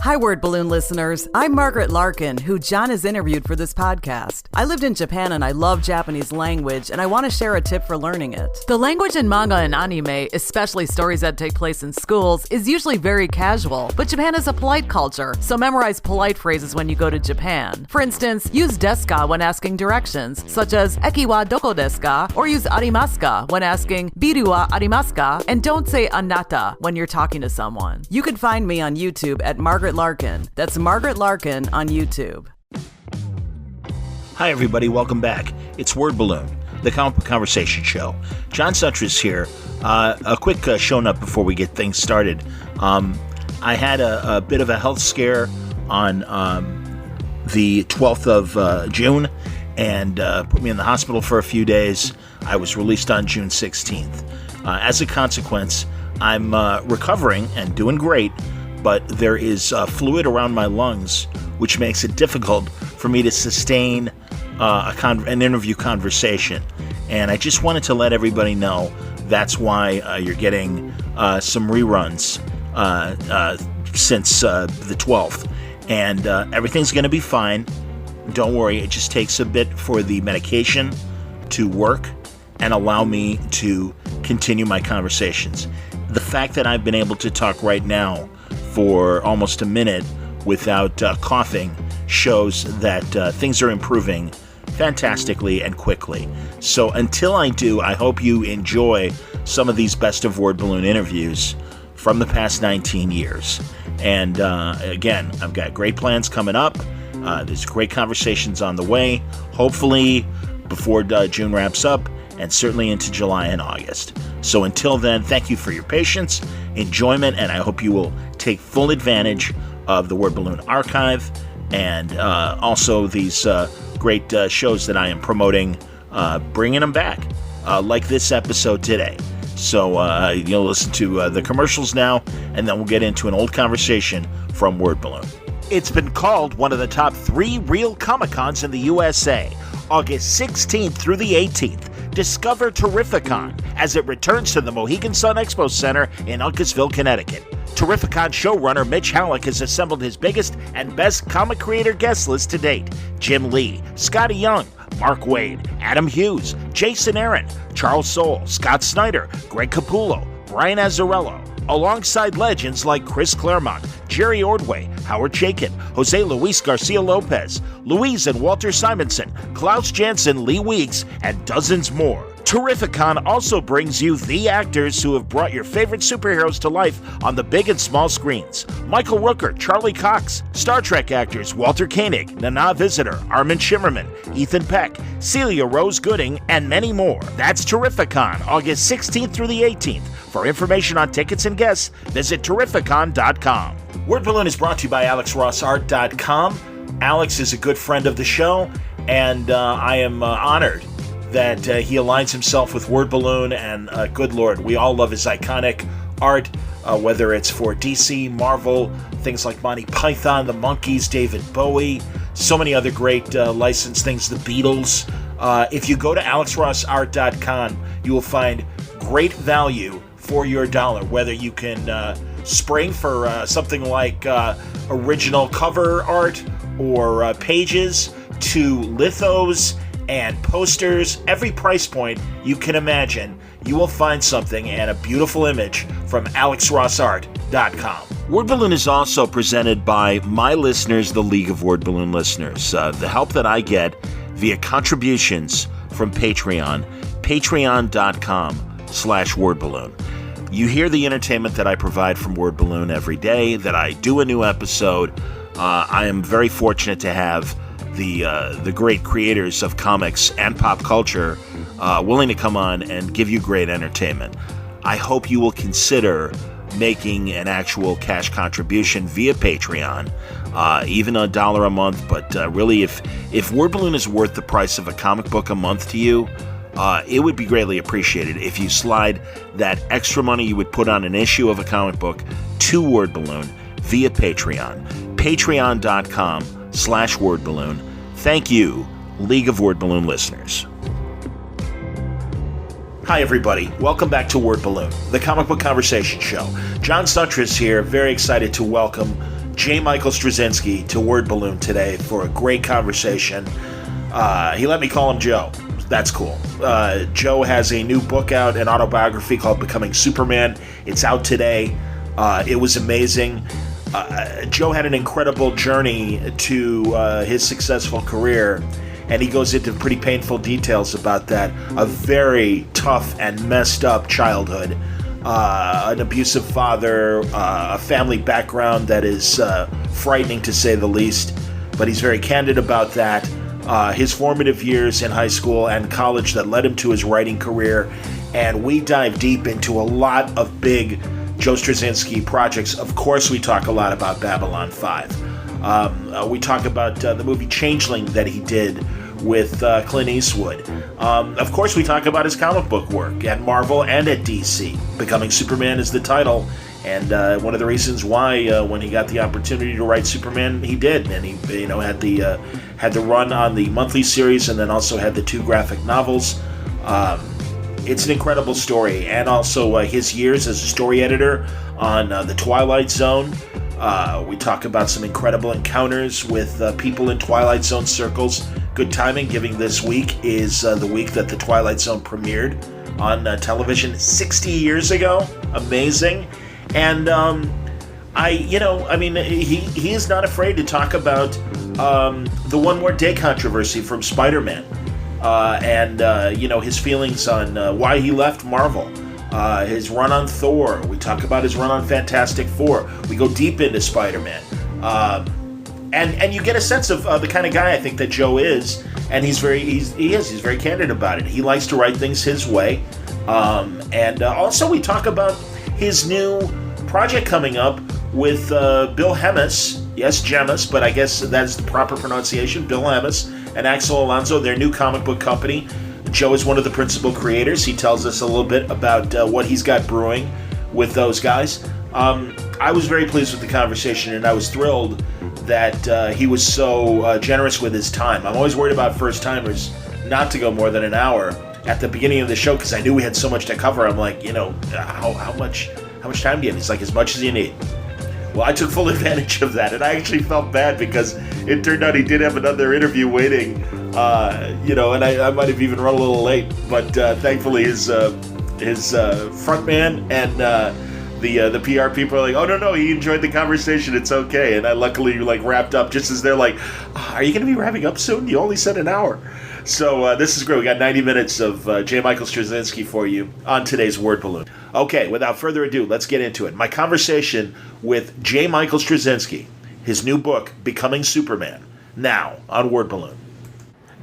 Hi, Word Balloon listeners. I'm Margaret Larkin, who John has interviewed for this podcast. I lived in Japan and I love Japanese language, and I want to share a tip for learning it. The language in manga and anime, especially stories that take place in schools, is usually very casual, but Japan is a polite culture, so memorize polite phrases when you go to Japan. For instance, use desu ka when asking directions, such as eki wa doko desu ka, or use arimasu ka when asking biru wa arimasu ka, and don't say anata when you're talking to someone. You can find me on YouTube at Margaret Larkin. That's Margaret Larkin on YouTube. Hi, everybody. Welcome back. It's Word Balloon, the comic book conversation show. John Suttress here. A quick show note before we get things started. I had a bit of a health scare on the 12th of June and put me in the hospital for a few days. I was released on June 16th. As a consequence, I'm recovering and doing great, but there is fluid around my lungs, which makes it difficult for me to sustain an interview conversation. And I just wanted to let everybody know that's why you're getting some reruns since the 12th. And everything's going to be fine. Don't worry, it just takes a bit for the medication to work and allow me to continue my conversations. The fact that I've been able to talk right now for almost a minute without coughing shows that things are improving fantastically and quickly. So until I do, I hope you enjoy some of these Best of Word Balloon interviews from the past 19 years. And again, I've got great plans coming up. There's great conversations on the way, hopefully before June wraps up, and certainly into July and August. So until then, thank you for your patience, enjoyment, and I hope you will take full advantage of the Word Balloon archive and also these great shows that I am promoting, bringing them back, like this episode today. So you'll listen to the commercials now, and then we'll get into an old conversation from Word Balloon. It's been called one of the top 3 real Comic-Cons in the USA. August 16th through the 18th. Discover Terrificon as it returns to the Mohegan Sun Expo Center in Uncasville, Connecticut. Terrificon showrunner Mitch Halleck has assembled his biggest and best comic creator guest list to date. Jim Lee, Scotty Young, Mark Waid, Adam Hughes, Jason Aaron, Charles Soule, Scott Snyder, Greg Capullo, Brian Azzarello, alongside legends like Chris Claremont, Jerry Ordway, Howard Chaykin, Jose Luis Garcia Lopez, Louise and Walter Simonson, Klaus Janson, Lee Weeks, and dozens more. Terrificon also brings you the actors who have brought your favorite superheroes to life on the big and small screens. Michael Rooker, Charlie Cox, Star Trek actors Walter Koenig, Nana Visitor, Armin Shimmerman, Ethan Peck, Celia Rose Gooding, and many more. That's Terrificon, August 16th through the 18th. For information on tickets and guests, visit Terrificon.com. Word Balloon is brought to you by AlexRossArt.com. Alex is a good friend of the show, and I am honored that he aligns himself with Word Balloon, and good Lord, we all love his iconic art, whether it's for DC, Marvel, things like Monty Python, the Monkees, David Bowie, so many other great licensed things, the Beatles. If you go to AlexRossArt.com, you will find great value for your dollar, whether you can spring for something like original cover art or pages to lithos and posters, every price point you can imagine, you will find something and a beautiful image from AlexRossArt.com. Word Balloon is also presented by my listeners, the League of Word Balloon listeners. The help that I get via contributions from Patreon, patreon.com/wordballoon. You hear the entertainment that I provide from Word Balloon every day, that I do a new episode. I am very fortunate to have the great creators of comics and pop culture willing to come on and give you great entertainment. I hope you will consider making an actual cash contribution via Patreon, even $1 a month. But really, if Word Balloon is worth the price of a comic book a month to you, it would be greatly appreciated if you slide that extra money you would put on an issue of a comic book to Word Balloon via Patreon. Patreon.com/wordballoon. Thank you, League of Word Balloon listeners. Hi, everybody. Welcome back to Word Balloon, the comic book conversation show. John Suttress here, very excited to welcome J. Michael Straczynski to Word Balloon today for a great conversation. He let me call him Joe. That's cool. Joe has a new book out, an autobiography called Becoming Superman. It's out today. It was amazing. Joe had an incredible journey to his successful career, and he goes into pretty painful details about that. A very tough and messed up childhood, an abusive father, a family background that is frightening to say the least, but he's very candid about that. His formative years in high school and college that led him to his writing career, and we dive deep into a lot of big Joe Straczynski projects. Of course, we talk a lot about Babylon 5. We talk about the movie Changeling that he did with Clint Eastwood. Of course, we talk about his comic book work at Marvel and at DC. Becoming Superman is the title, and one of the reasons why when he got the opportunity to write Superman, he did, and he had the run on the monthly series, and then also had the 2 graphic novels. It's an incredible story, and also his years as a story editor on the Twilight Zone. We talk about some incredible encounters with people in Twilight Zone circles. Good timing, given this week is the week that the Twilight Zone premiered on television 60 years ago. Amazing. And he is not afraid to talk about the One More Day controversy from Spider-Man. His feelings on why he left Marvel, his run on Thor. We talk about his run on Fantastic Four. We go deep into Spider-Man, and you get a sense of the kind of guy I think that Joe is, and he's very candid about it. He likes to write things his way, also we talk about his new project coming up with Bill Hemmes. Yes, JMS, but I guess that's the proper pronunciation. Bill Hemmes and Axel Alonso, their new comic book company. Joe is one of the principal creators. He tells us a little bit about what he's got brewing with those guys. I was very pleased with the conversation, and I was thrilled that he was so generous with his time. I'm always worried about first-timers not to go more than an hour at the beginning of the show because I knew we had so much to cover. I'm like, how much time do you have? He's like, as much as you need. Well, I took full advantage of that, and I actually felt bad because it turned out he did have another interview waiting, and I might have even run a little late, but thankfully his front man and the PR people are like, oh, no, he enjoyed the conversation, it's okay, and I luckily wrapped up just as they're like, are you going to be wrapping up soon? You only said an hour. So this is great. We got 90 minutes of J. Michael Straczynski for you on today's Word Balloon. Okay, without further ado, let's get into it. My conversation with J. Michael Straczynski, his new book, Becoming Superman, now on Word Balloon.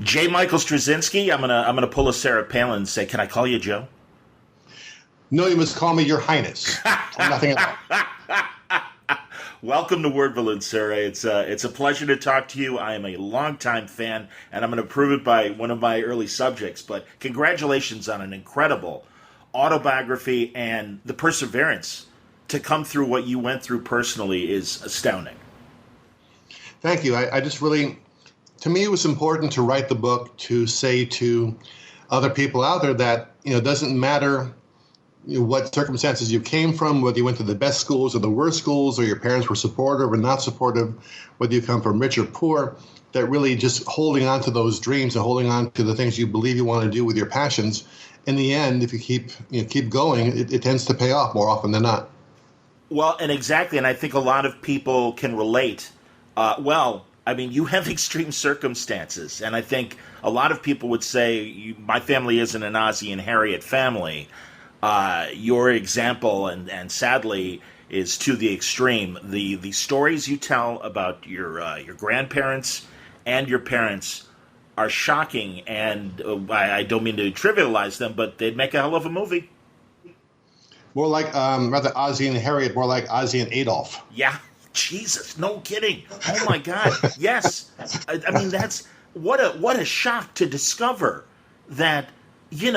J. Michael Straczynski, I'm gonna pull a Sarah Palin and say, can I call you Joe? No, you must call me Your Highness. Nothing else. Welcome to Word Balloon, sir. It's a pleasure to talk to you. I am a longtime fan, and I'm going to prove it by one of my early subjects. But congratulations on an incredible autobiography, and the perseverance to come through what you went through personally is astounding. Thank you. I just really, to me, it was important to write the book to say to other people out there that, it doesn't matter what circumstances you came from, whether you went to the best schools or the worst schools, or your parents were supportive or not supportive, whether you come from rich or poor, that really just holding on to those dreams and holding on to the things you believe you want to do with your passions, in the end, if you keep going, it tends to pay off more often than not. Well, and exactly, and I think a lot of people can relate. You have extreme circumstances, and I think a lot of people would say, my family isn't an Ozzie and Harriet family. Your example, and sadly, is to the extreme. The stories you tell about your grandparents and your parents are shocking, and I don't mean to trivialize them, but they'd make a hell of a movie. More like, rather Ozzie and Harriet, more like Ozzie and Adolf. Yeah, Jesus, no kidding. Oh my God, yes. I mean, that's what a shock to discover that. There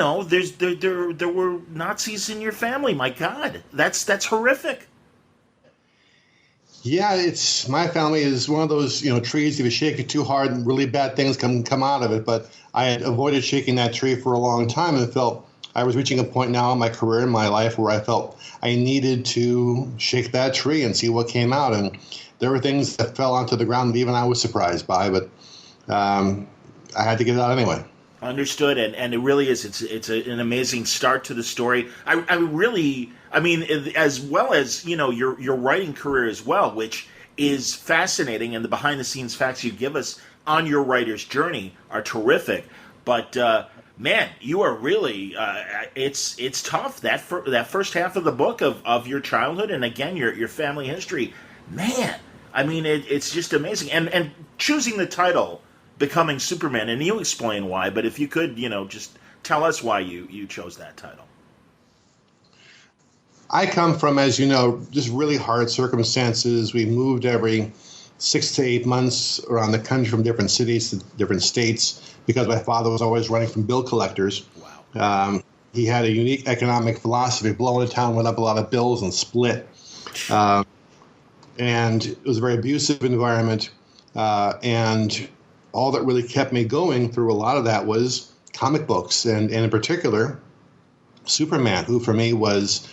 were Nazis in your family. My God, that's horrific. Yeah, my family is one of those trees. If you shake it too hard, really bad things come out of it. But I had avoided shaking that tree for a long time and felt I was reaching a point now in my career, in my life, where I felt I needed to shake that tree and see what came out. And there were things that fell onto the ground that even I was surprised by, but I had to get it out anyway. Understood, and it really is. It's an amazing start to the story. I mean, as well as your writing career as well, which is fascinating, and the behind the scenes facts you give us on your writer's journey are terrific. But man, you are really it's tough that first half of the book of your childhood, and again your family history. Man, I mean it's just amazing, and choosing the title Becoming Superman, and you explain why, but if you could, just tell us why you chose that title. I come from, as you know, just really hard circumstances. We moved every 6 to 8 months around the country from different cities to different states because my father was always running from bill collectors. Wow. He had a unique economic philosophy. Blowing a town went up a lot of bills and split. And it was a very abusive environment. And all that really kept me going through a lot of that was comic books, and in particular, Superman, who for me was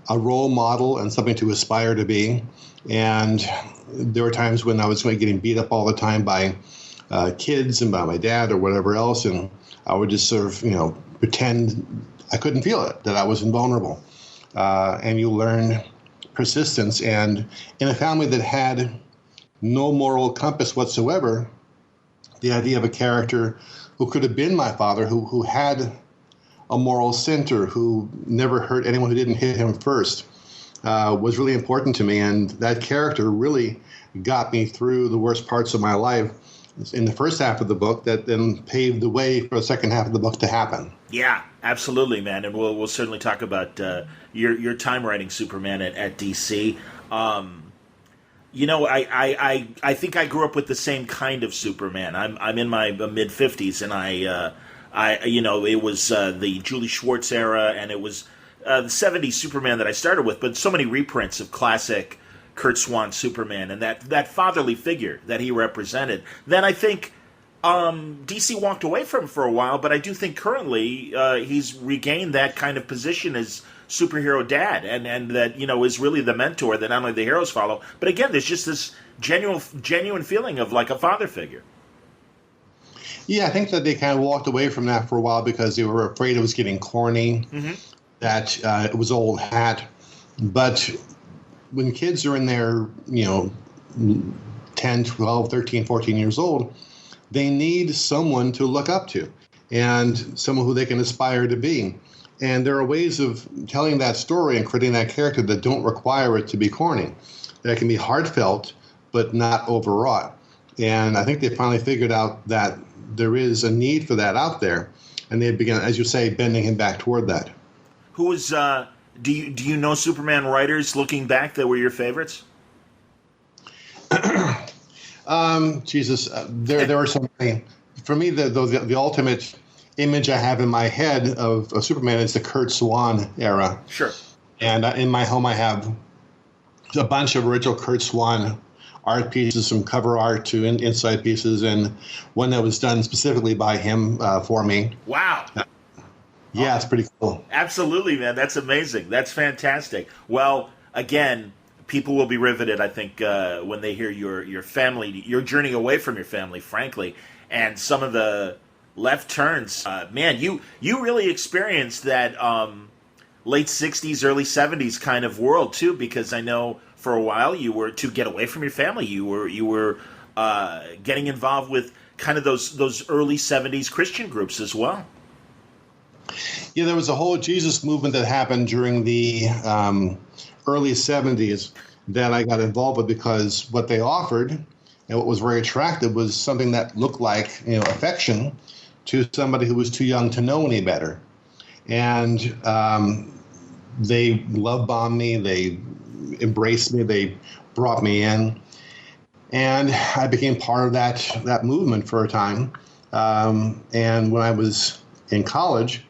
a role model and something to aspire to be. And there were times when I was getting beat up all the time by kids and by my dad or whatever else, and I would just sort of, pretend I couldn't feel it, that I was invulnerable. And you learn persistence. And in a family that had no moral compass whatsoever, the idea of a character who could have been my father, who had a moral center, who never hurt anyone who didn't hit him first, was really important to me. And that character really got me through the worst parts of my life in the first half of the book that then paved the way for the second half of the book to happen. Yeah, absolutely, man. And we'll certainly talk about your time writing Superman at DC. I think I grew up with the same kind of Superman. I'm in my mid 50s, and it was the Julie Schwartz era, and it was the 70s Superman that I started with, but so many reprints of classic Kurt Swan Superman and that fatherly figure that he represented. Then I think DC walked away from him for a while, but I do think currently he's regained that kind of position as superhero dad, and that is really the mentor that not only the heroes follow, but again there's just this genuine feeling of like a father figure. Yeah, I think that they kind of walked away from that for a while because they were afraid it was getting corny, that it was old hat. But when kids are in their 10, 12, 13, 14 years old, they need someone to look up to and someone who they can aspire to be. And there are ways of telling that story and creating that character that don't require it to be corny, that can be heartfelt but not overwrought. And I think they finally figured out that there is a need for that out there, and they began, as you say, bending him back toward that. Who was? Do you know Superman writers looking back that were your favorites? Jesus, there are so many. For me, the ultimate image I have in my head of Superman is the Kurt Swan era. Sure. And in my home, I have a bunch of original Kurt Swan art pieces, from cover art to inside pieces, and one that was done specifically by him for me. Wow. Yeah, it's pretty cool. Absolutely, man. That's amazing. That's fantastic. Well, again, people will be riveted, I think, when they hear your family, your journey away from your family, frankly, and some of the left turns. Man, you really experienced that late 60s, early 70s kind of world, too, because I know for a while you were, to get away from your family, you were getting involved with kind of those early 70s Christian groups as well. Yeah, there was a whole Jesus movement that happened during the early 70s that I got involved with, because what they offered and what was very attractive was something that looked like affection to somebody who was too young to know any better. And they love-bombed me, they embraced me, they brought me in. And I became part of that movement for a time. And when I was in college,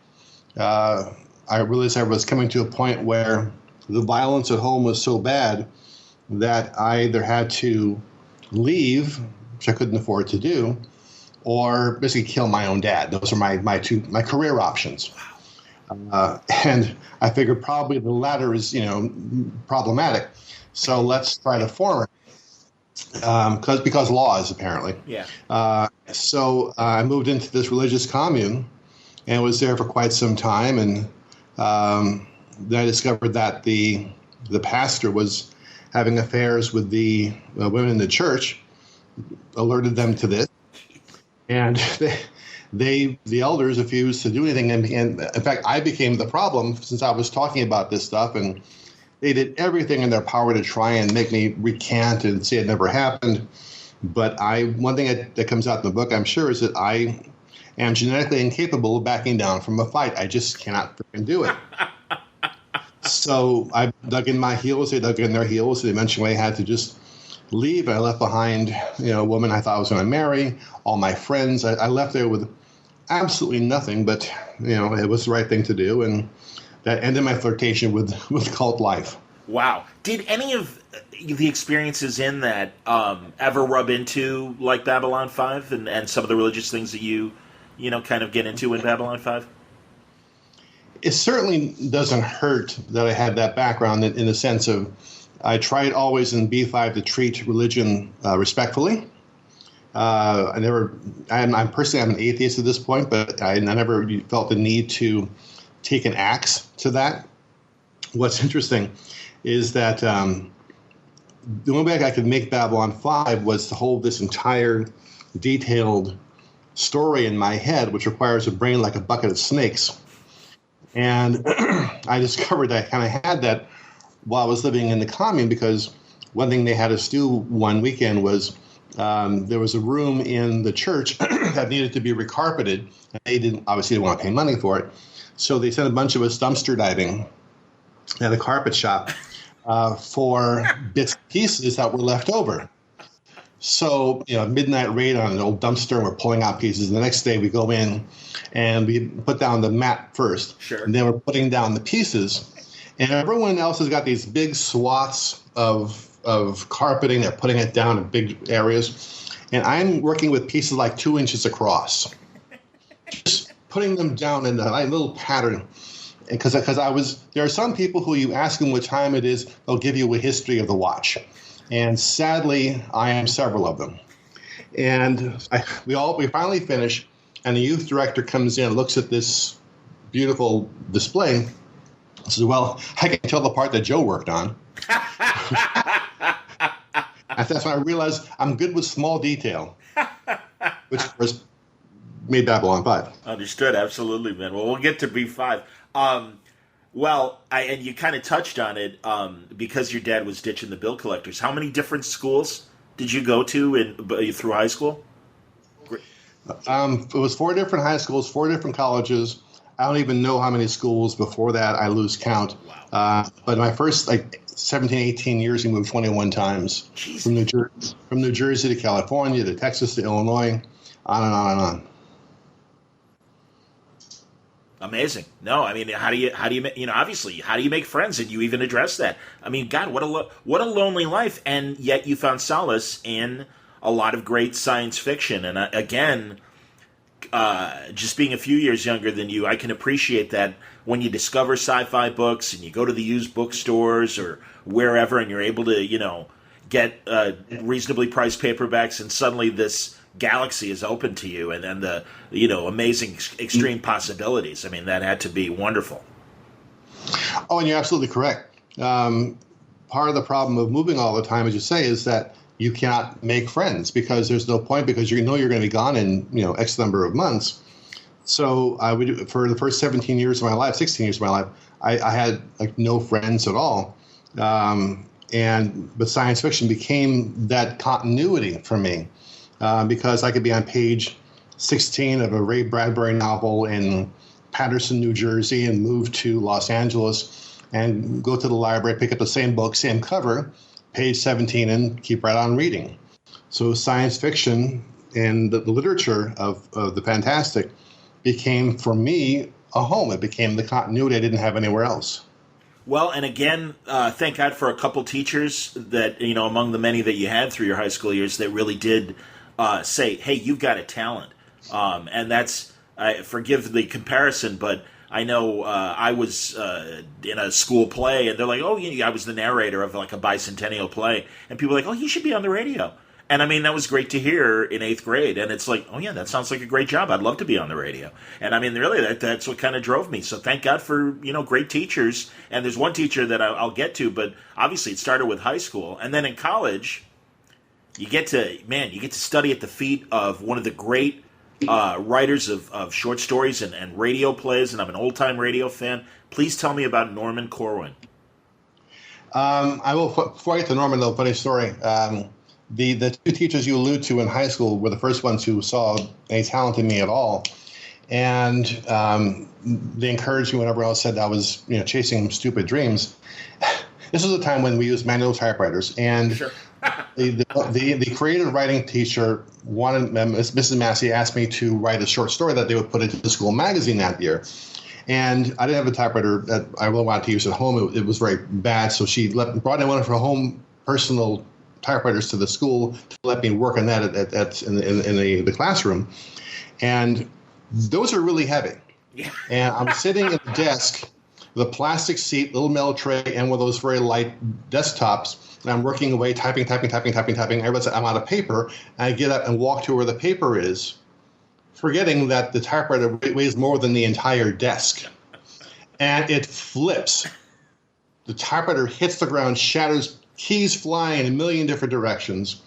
I realized I was coming to a point where the violence at home was so bad that I either had to leave, which I couldn't afford to do, or basically kill my own dad. Those are my career options. And I figured probably the latter is, problematic. So let's try the former. because laws, apparently. Yeah. So I moved into this religious commune and was there for quite some time. And then I discovered that the pastor was having affairs with the women in the church, alerted them to this. And the elders refused to do anything. And in fact, I became the problem since I was talking about this stuff. And they did everything in their power to try and make me recant and say it never happened. But one thing that comes out in the book, I'm sure, is that I am genetically incapable of backing down from a fight. I just cannot freaking do it. So I dug in my heels. They dug in their heels. And eventually I had to just leave. I left behind, a woman I thought I was going to marry, all my friends. I left there with absolutely nothing, but, it was the right thing to do. And that ended my flirtation with cult life. Wow. Did any of the experiences in that ever rub into, like, Babylon 5 and some of the religious things that you kind of get into in Babylon 5? It certainly doesn't hurt that I had that background in the sense of I tried always in B5 to treat religion respectfully. I'm personally, I'm an atheist at this point, but I never felt the need to take an axe to that. What's interesting is that the only way I could make Babylon 5 was to hold this entire detailed story in my head, which requires a brain like a bucket of snakes. And I discovered that I kind of had that while I was living in the commune, because one thing they had us do one weekend was there was a room in the church that needed to be recarpeted. And they didn't want to pay money for it. So they sent a bunch of us dumpster diving at a carpet shop for bits and pieces that were left over. So, midnight raid on an old dumpster, and we're pulling out pieces. The next day we go in and we put down the mat first. Sure. And then we're putting down the pieces. And everyone else has got these big swaths of carpeting. They're putting it down in big areas. And I'm working with pieces like 2 inches across. Just putting them down in a little pattern. Because there are some people who you ask them what time it is, they'll give you a history of the watch. And sadly, I am several of them. And we finally finish, and the youth director comes in, looks at this beautiful display, and says, "Well, I can tell the part that Joe worked on." And that's when I realized I'm good with small detail, which of course made Babylon 5. Understood, absolutely, man. Well, we'll get to B5. And you kind of touched on it because your dad was ditching the bill collectors. How many different schools did you go to through high school? It was 4 different high schools, 4 different colleges. I don't even know how many schools before that. I lose count. Wow. But my first 17, 18 years, we moved 21 times. Jeez. From New Jersey to California to Texas to Illinois, on and on and on. Amazing. No, I mean, how do you obviously, how do you make friends? And you even address that. I mean, God, what a lonely life. And yet you found solace in a lot of great science fiction. And again, just being a few years younger than you, I can appreciate that when you discover sci-fi books and you go to the used bookstores or wherever and you're able to, get reasonably priced paperbacks, and suddenly this galaxy is open to you, and then the amazing extreme possibilities. I mean, that had to be wonderful. Oh, and you're absolutely correct. Part of the problem of moving all the time, as you say, is that you cannot make friends because there's no point, because you're going to be gone in X number of months. So for the first 16 years of my life, I had no friends at all. But science fiction became that continuity for me. Because I could be on page 16 of a Ray Bradbury novel in Paterson, New Jersey, and move to Los Angeles and go to the library, pick up the same book, same cover, page 17, and keep right on reading. So science fiction and the literature of the fantastic became, for me, a home. It became the continuity I didn't have anywhere else. Well, and again, thank God for a couple teachers that, among the many that you had through your high school years that really did say, hey, you've got a talent. And that's, forgive the comparison, but I know I was in a school play, and they're like, "Oh, I was the narrator of like a bicentennial play," and people are like, "Oh, you should be on the radio." And I mean, that was great to hear in 8th grade. And it's like, oh, yeah, that sounds like a great job. I'd love to be on the radio. And I mean, really, that's what kind of drove me. So thank God for, great teachers. And there's one teacher that I'll get to, but obviously it started with high school. And then in college, you get to study at the feet of one of the great writers of short stories and radio plays. And I'm an old-time radio fan. Please tell me about Norman Corwin. I will, before I get to Norman, though, funny story. The two teachers you allude to in high school were the first ones who saw any talent in me at all. And they encouraged me when everyone else said I was chasing stupid dreams. This was a time when we used manual typewriters. And sure. the creative writing teacher wanted, Mrs. Massey asked me to write a short story that they would put into the school magazine that year. And I didn't have a typewriter that I really wanted to use at home. It was very bad. So she brought in one of her home personal typewriters to the school to let me work on that in the classroom. And those are really heavy. Yeah. And I'm sitting at the desk with a plastic seat, little metal tray, and one of those very light desktops. And I'm working away, typing. I realize I'm out of paper. And I get up and walk to where the paper is, forgetting that the typewriter weighs more than the entire desk. And it flips. The typewriter hits the ground, shatters, keys flying in a million different directions.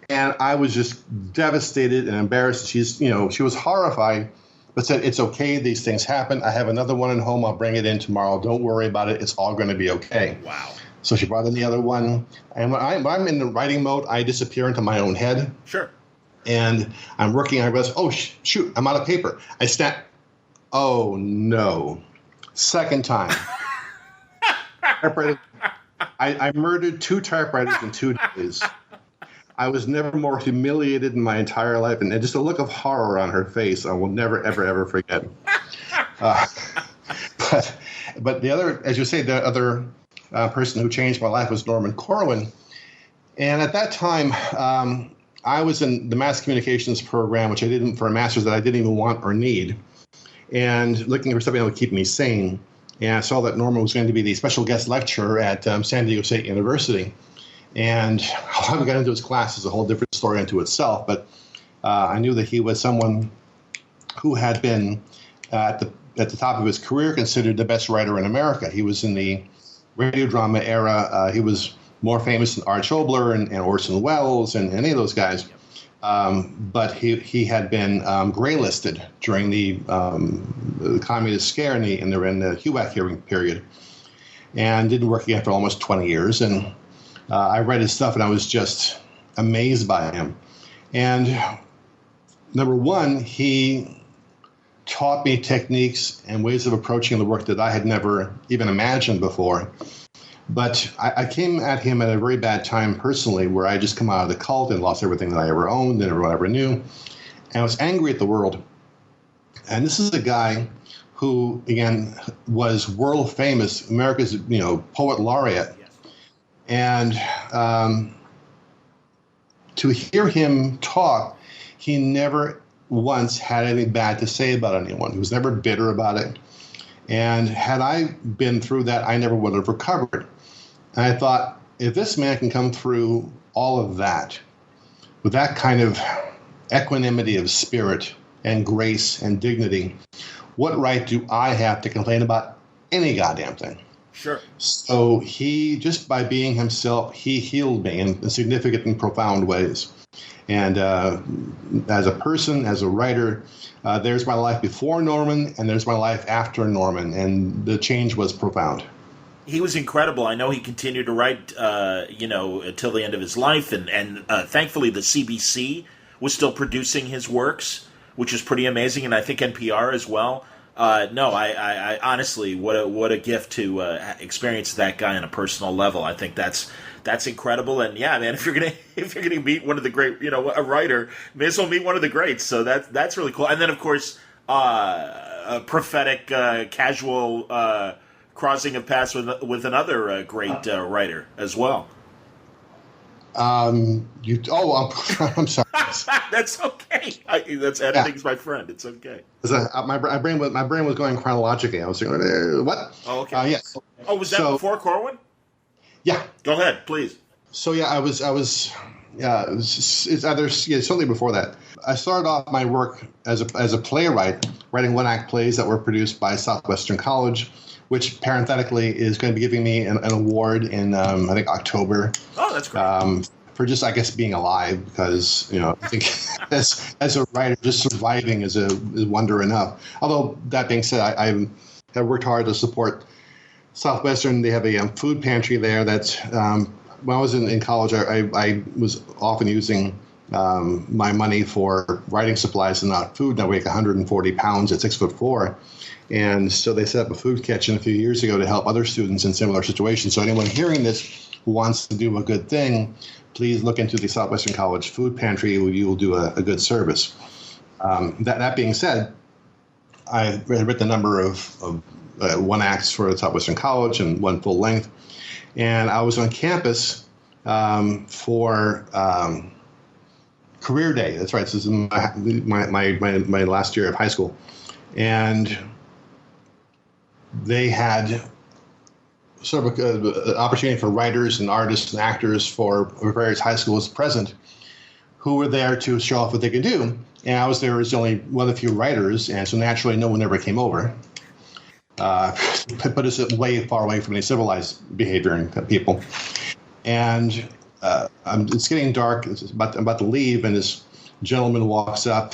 And I was just devastated and embarrassed. She was horrified, but said, "It's okay. These things happen. I have another one at home. I'll bring it in tomorrow. Don't worry about it. It's all going to be okay." Wow. So she brought in the other one. And when I'm in the writing mode, I disappear into my own head. Sure. And I'm working. I realize, oh, shoot, I'm out of paper. I snap. Oh, no. Second time. I murdered 2 typewriters in 2 days. I was never more humiliated in my entire life, and just a look of horror on her face I will never, ever, ever forget. But the other, as you say, the other person who changed my life was Norman Corwin. And at that time, I was in the mass communications program, which I did for a master's that I didn't even want or need, and looking for something that would keep me sane. And I saw that Norman was going to be the special guest lecturer at San Diego State University. And how we got into his class is a whole different story unto itself. But I knew that he was someone who had been, at the top of his career, considered the best writer in America. He was in the radio drama era. He was more famous than Art Schobler and Orson Welles and any of those guys. But he had been graylisted during the communist scare in the HUAC hearing period, and didn't work again for almost 20 years. And I read his stuff, and I was just amazed by him. And number one, he taught me techniques and ways of approaching the work that I had never even imagined before. But I came at him at a very bad time personally, where I had just come out of the cult and lost everything that I ever owned and everyone I ever knew. And I was angry at the world. And this is a guy who, again, was world famous, America's poet laureate. And to hear him talk, he never once had anything bad to say about anyone. He was never bitter about it. And had I been through that, I never would have recovered. And I thought, if this man can come through all of that with that kind of equanimity of spirit and grace and dignity, what right do I have to complain about any goddamn thing? Sure. So he, just by being himself, he healed me in significant and profound ways. And as a person, as a writer, there's my life before Norman, and there's my life after Norman, and the change was profound. He was incredible. I know he continued to write, until the end of his life, and thankfully the CBC was still producing his works, which is pretty amazing, and I think NPR as well. I honestly, what a gift to experience that guy on a personal level. I think that's incredible. And yeah, man, if you're gonna meet one of the great, a writer, may as well meet one of the greats. So that's really cool. And then of course, a prophetic, casual crossing of paths with another great writer as well. I'm sorry. That's okay. That's editing's my friend. It's okay. My brain was going chronologically. I was thinking, what? Oh, okay. Yes. Oh, was that before Corwin? Yeah. Go ahead, please. So yeah, I was. It's either certainly before that. I started off my work as a playwright, writing one-act plays that were produced by Southwestern College, which parenthetically is going to be giving me an award in I think October. Oh, that's great. For just, I guess, being alive, because I think as a writer, just surviving is wonder enough. Although that being said, I have worked hard to support Southwestern. They have a food pantry there. That's when I was in college, I was often using my money for writing supplies and not food. And I weigh 140 pounds at 6'4". And so they set up a food kitchen a few years ago to help other students in similar situations. So anyone hearing this who wants to do a good thing, please look into the Southwestern College Food Pantry. You will do a good service. That being said, I've written a number of one acts for Southwestern College and one full length. And I was on campus for career day. That's right. This is my last year of high school. And they had sort of an opportunity for writers and artists and actors for various high schools present who were there to show off what they could do. And I was there as only one of the few writers, and so naturally no one ever came over. Put us way far away from any civilized behavior and people. And it's getting dark. I'm about to leave, and this gentleman walks up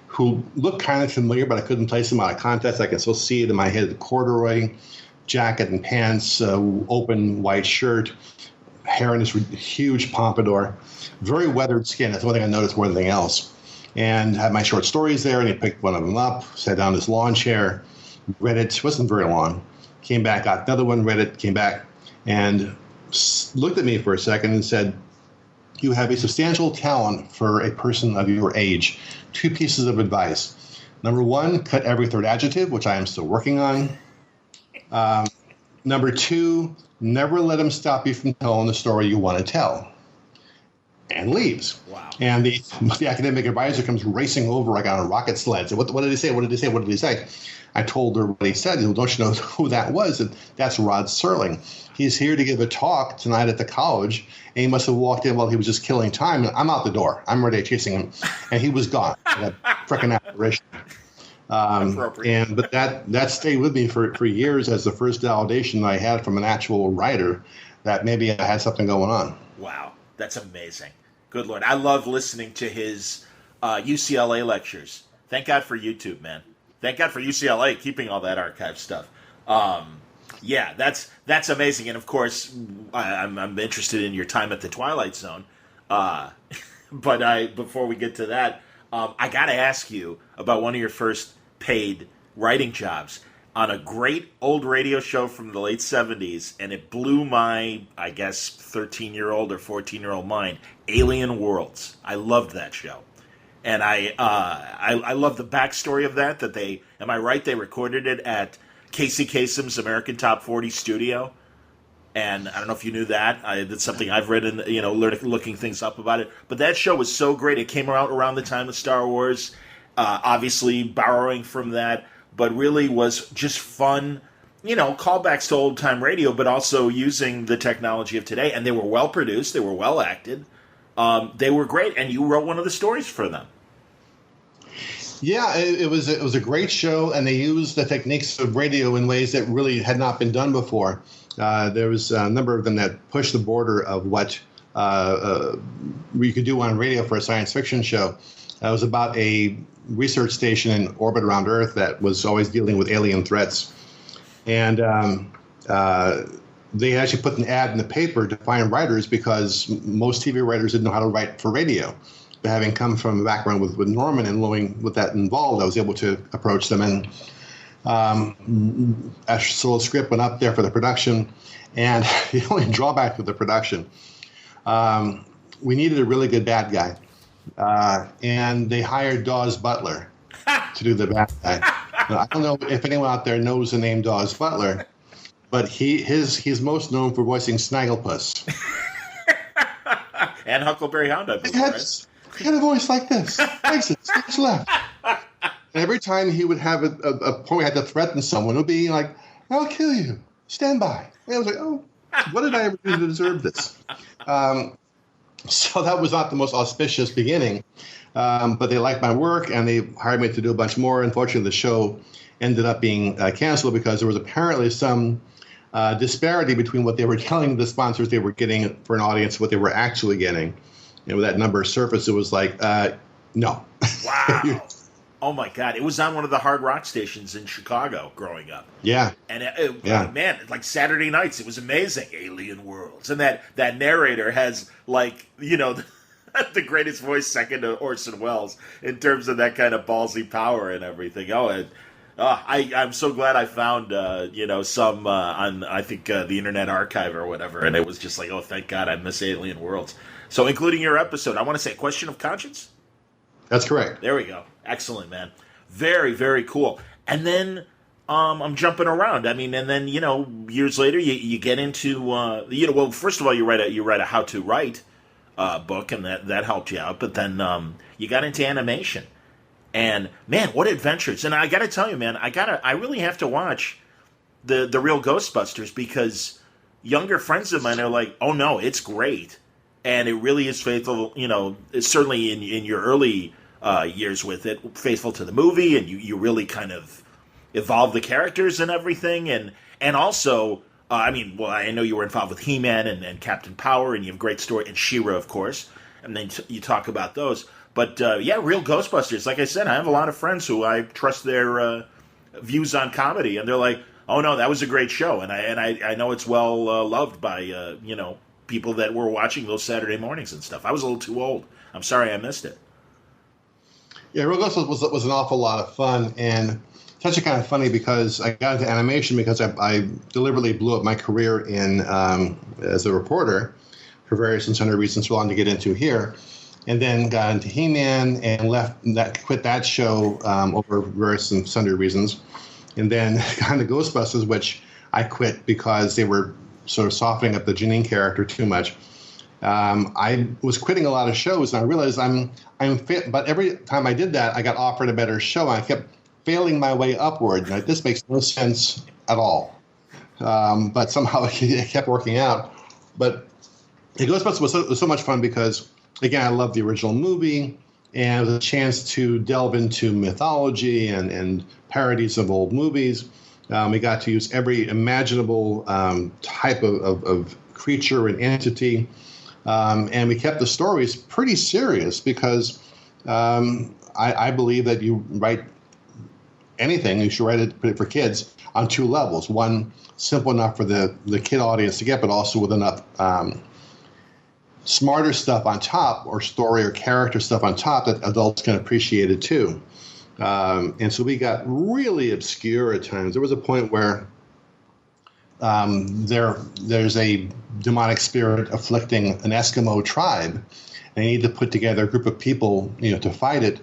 who looked kind of familiar, but I couldn't place him out of context. I can still see it in my head, the corduroy jacket and pants, open white shirt, hair in this huge pompadour, very weathered skin. That's one thing I noticed more than anything else. And had my short stories there, and he picked one of them up, sat down in his lawn chair, read it. Wasn't very long. Came back, got another one, read it, came back, and looked at me for a second and said, "You have a substantial talent for a person of your age. 2 pieces of advice. Number 1, cut every third adjective, which I am still working on. Number 2, never let him stop you from telling the story you want to tell." And leaves. Wow. And the academic advisor comes racing over like on a rocket sled. So what did he say? What did he say? What did he say? I told her what he said. Don't you know who that was? And that's Rod Serling. He's here to give a talk tonight at the college, and he must have walked in while he was just killing time. And I'm out the door. I'm already chasing him, and he was gone. That frickin' apparition. But that stayed with me for years as the first validation I had from an actual writer that maybe I had something going on. Wow, that's amazing. Good Lord. I love listening to his UCLA lectures. Thank God for YouTube, man. Thank God for UCLA keeping all that archive stuff. Yeah, that's amazing. And of course, I'm interested in your time at the Twilight Zone. But before we get to that, I got to ask you about one of your first paid writing jobs on a great old radio show from the late 70s, and it blew my, I guess, 13-year-old or 14-year-old mind, Alien Worlds. I loved that show. And I love the backstory of that they, am I right, they recorded it at Casey Kasem's American Top 40 studio. And I don't know if you knew that. That's something I've read and looking things up about it. But that show was so great. It came out around the time of Star Wars, obviously borrowing from that, but really was just fun, callbacks to old-time radio, but also using the technology of today. And they were well-produced. They were well-acted. They were great. And you wrote one of the stories for them. Yeah, it was a great show, and they used the techniques of radio in ways that really had not been done before. There was a number of them that pushed the border of what we could do on radio for a science fiction show. It was about a research station in orbit around Earth that was always dealing with alien threats. And they actually put an ad in the paper to find writers because most TV writers didn't know how to write for radio. But having come from a background with Norman and knowing what that involved, I was able to approach them. And a solo script went up there for the production. And the only drawback to the production, we needed a really good bad guy. And they hired Dawes Butler to do the bad guy. Now, I don't know if anyone out there knows the name Dawes Butler, but he's most known for voicing Snagglepuss. And Huckleberry Hound, I believe, right? He had a voice like this. Exit, stage left. And every time he would have a point where he had to threaten someone, it would be like, I'll kill you. Stand by. And I was like, oh, what did I ever do to deserve this? So that was not the most auspicious beginning. But they liked my work, and they hired me to do a bunch more. Unfortunately, the show ended up being canceled because there was apparently some disparity between what they were telling the sponsors they were getting for an audience and what they were actually getting. And with that number surfaced, it was like, no. Wow. Oh, my God. It was on one of the hard rock stations in Chicago growing up. Yeah. And, man, like Saturday nights, it was amazing. Alien Worlds. And that narrator has, like, the greatest voice second to Orson Welles in terms of that kind of ballsy power and everything. I'm so glad I found, some on, I think, the Internet Archive or whatever. And it was just like, oh, thank God I miss Alien Worlds. So including your episode, I want to say Question of Conscience? That's correct. There we go. Excellent, man. Very, very cool. And then I'm jumping around. I mean, and then, years later you get into, well, first of all, you write a how to write book, and that helped you out. But then you got into animation. And, man, what adventures. And I got to tell you, man, I really have to watch the Real Ghostbusters, because younger friends of mine are like, oh, no, it's great. And it really is faithful, certainly in your early years with it, faithful to the movie, and you really kind of evolve the characters and everything. And also, I know you were involved with He-Man and Captain Power, and you have a great story, and She-Ra, of course. And then you talk about those. But, Real Ghostbusters, like I said, I have a lot of friends who I trust their views on comedy, and they're like, oh, no, that was a great show. And I know it's well loved by, people that were watching those Saturday mornings and stuff. I was a little too old. I'm sorry I missed it. Yeah, Real Ghostbusters was an awful lot of fun, and it's actually kind of funny because I got into animation because I deliberately blew up my career in as a reporter for various and sundry reasons we're on to get into here, and then got into He-Man and quit that show over various and sundry reasons, and then got into Ghostbusters, which I quit because they were sort of softening up the Janine character too much. I was quitting a lot of shows, and I realized I'm fit, but every time I did that, I got offered a better show, and I kept failing my way upward. Like, this makes no sense at all. But somehow it kept working out. But the Ghostbusters was so much fun because, again, I loved the original movie, and it was a chance to delve into mythology and parodies of old movies. We got to use every imaginable type of creature and entity. And we kept the stories pretty serious because I believe that you write anything, you should write it for kids on two levels. One, simple enough for the kid audience to get, but also with enough smarter stuff on top, or story or character stuff on top that adults can appreciate it too. And so we got really obscure at times. There was a point where there's a demonic spirit afflicting an Eskimo tribe, and they need to put together a group of people, to fight it.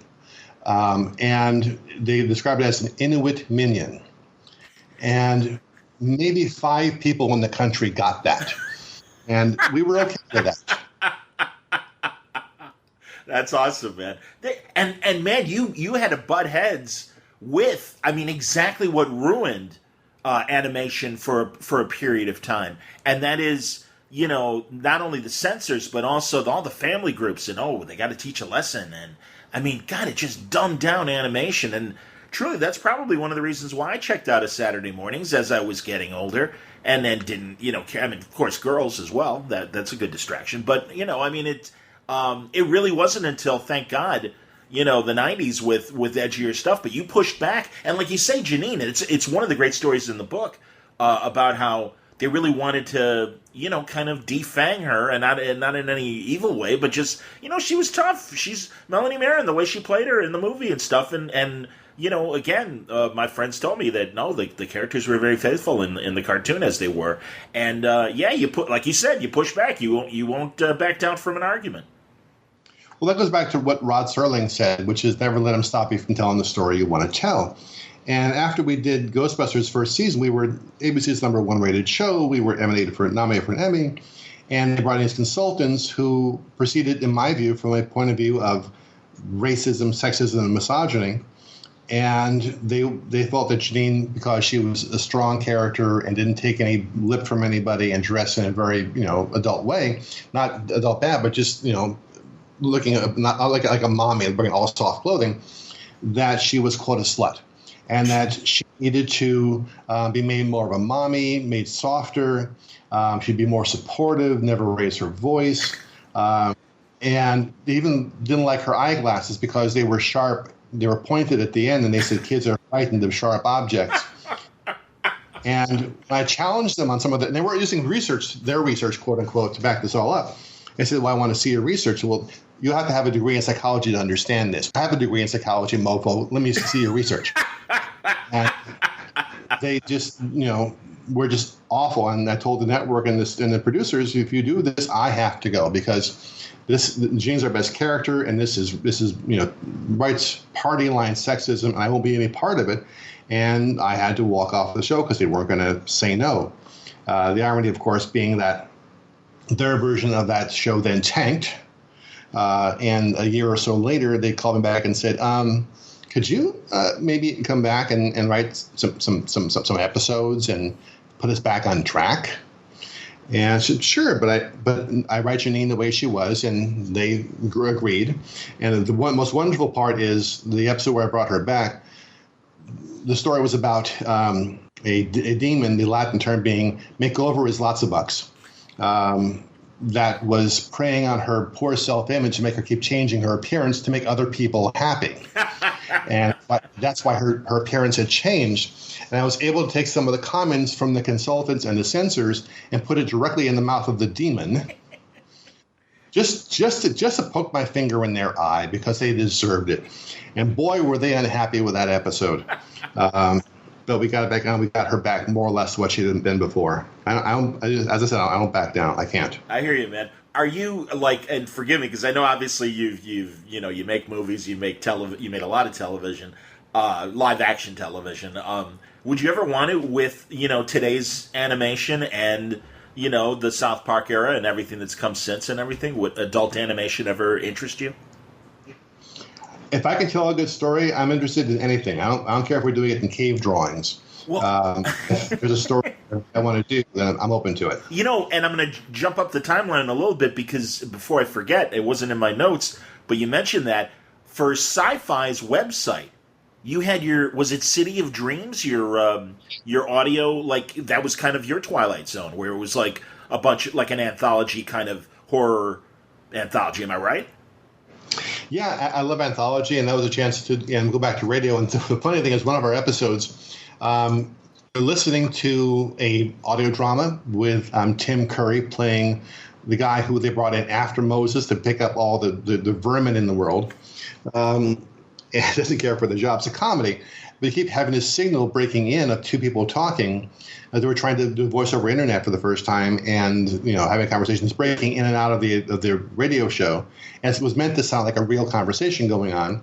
And they described it as an Inuit minion. And maybe 5 people in the country got that. And we were okay with that. That's awesome, man. And man, you had to butt heads with, exactly what ruined animation for a period of time. And that is, not only the censors, but also all the family groups, and they got to teach a lesson. And God, it just dumbed down animation. And truly, that's probably one of the reasons why I checked out of Saturday mornings as I was getting older, and then didn't, of course, girls as well. That's a good distraction. But, it really wasn't until, thank God, the 90s with edgier stuff. But you pushed back. And like you say, Janine, it's one of the great stories in the book about how they really wanted to, kind of defang her, and not in any evil way, but just, she was tough. She's Melanie Marin, the way she played her in the movie and stuff. And again, my friends told me that, no, the characters were very faithful in the cartoon as they were. And, like you said, you push back. You won't back down from an argument. Well, that goes back to what Rod Serling said, which is never let them stop you from telling the story you want to tell. And after we did Ghostbusters' first season, we were ABC's #1 rated show. We were nominated for an Emmy. And they brought in these consultants who proceeded, in my view, from a point of view of racism, sexism, and misogyny. And they thought that Janine, because she was a strong character and didn't take any lip from anybody and dressed in a very, adult way, not adult bad, but just, looking at, not like a mommy and bringing all soft clothing, that she was quote a slut. And that she needed to be made more of a mommy, made softer. She'd be more supportive, never raise her voice. And they even didn't like her eyeglasses because they were sharp. They were pointed at the end, and they said kids are frightened of sharp objects. And I challenged them on some of that. And they weren't using their research, quote unquote, to back this all up. I said, well, I want to see your research. Well, you have to have a degree in psychology to understand this. I have a degree in psychology, mofo. Let me see your research. And they just, were just awful. And I told the network and the producers, if you do this, I have to go because Jane's our best character, and this is rights party line sexism, and I won't be any part of it. And I had to walk off the show because they weren't going to say no. The irony, of course, being that their version of that show then tanked. And a year or so later, they called me back and said, could you maybe come back and write some episodes and put us back on track? And I said, sure, but I write Janine the way she was, and they agreed. And the most wonderful part is the episode where I brought her back. The story was about a demon, the Latin term being makeover is lots of bucks. That was preying on her poor self-image to make her keep changing her appearance to make other people happy. And that's why her appearance had changed. And I was able to take some of the comments from the consultants and the censors and put it directly in the mouth of the demon, just to poke my finger in their eye because they deserved it. And boy, were they unhappy with that episode. But we got it back on. We got her back more or less what she had been before. As I said, I don't back down. I can't. I hear you, man. Are you and forgive me because I know obviously you make movies, you made a lot of television, live action television. Would you ever want to with today's animation and the South Park era and everything that's come since and everything? Would adult animation ever interest you? If I can tell a good story, I'm interested in anything. I don't care if we're doing it in cave drawings. Well, if there's a story I want to do, then I'm open to it. And I'm going to jump up the timeline a little bit because before I forget, it wasn't in my notes, but you mentioned that for Sci-Fi's website, you had was it City of Dreams, your audio, like that was kind of your Twilight Zone, where it was like a bunch, like an anthology kind of horror anthology. Am I right? Yeah, I love anthology, and that was a chance to go back to radio. And the funny thing is, one of our episodes, we're listening to a audio drama with Tim Curry playing the guy who they brought in after Moses to pick up all the vermin in the world. And doesn't care for the job. It's a comedy, but you keep having this signal breaking in of two people talking. They were trying to do voice over internet for the first time, and having conversations breaking in and out of the radio show, and it was meant to sound like a real conversation going on,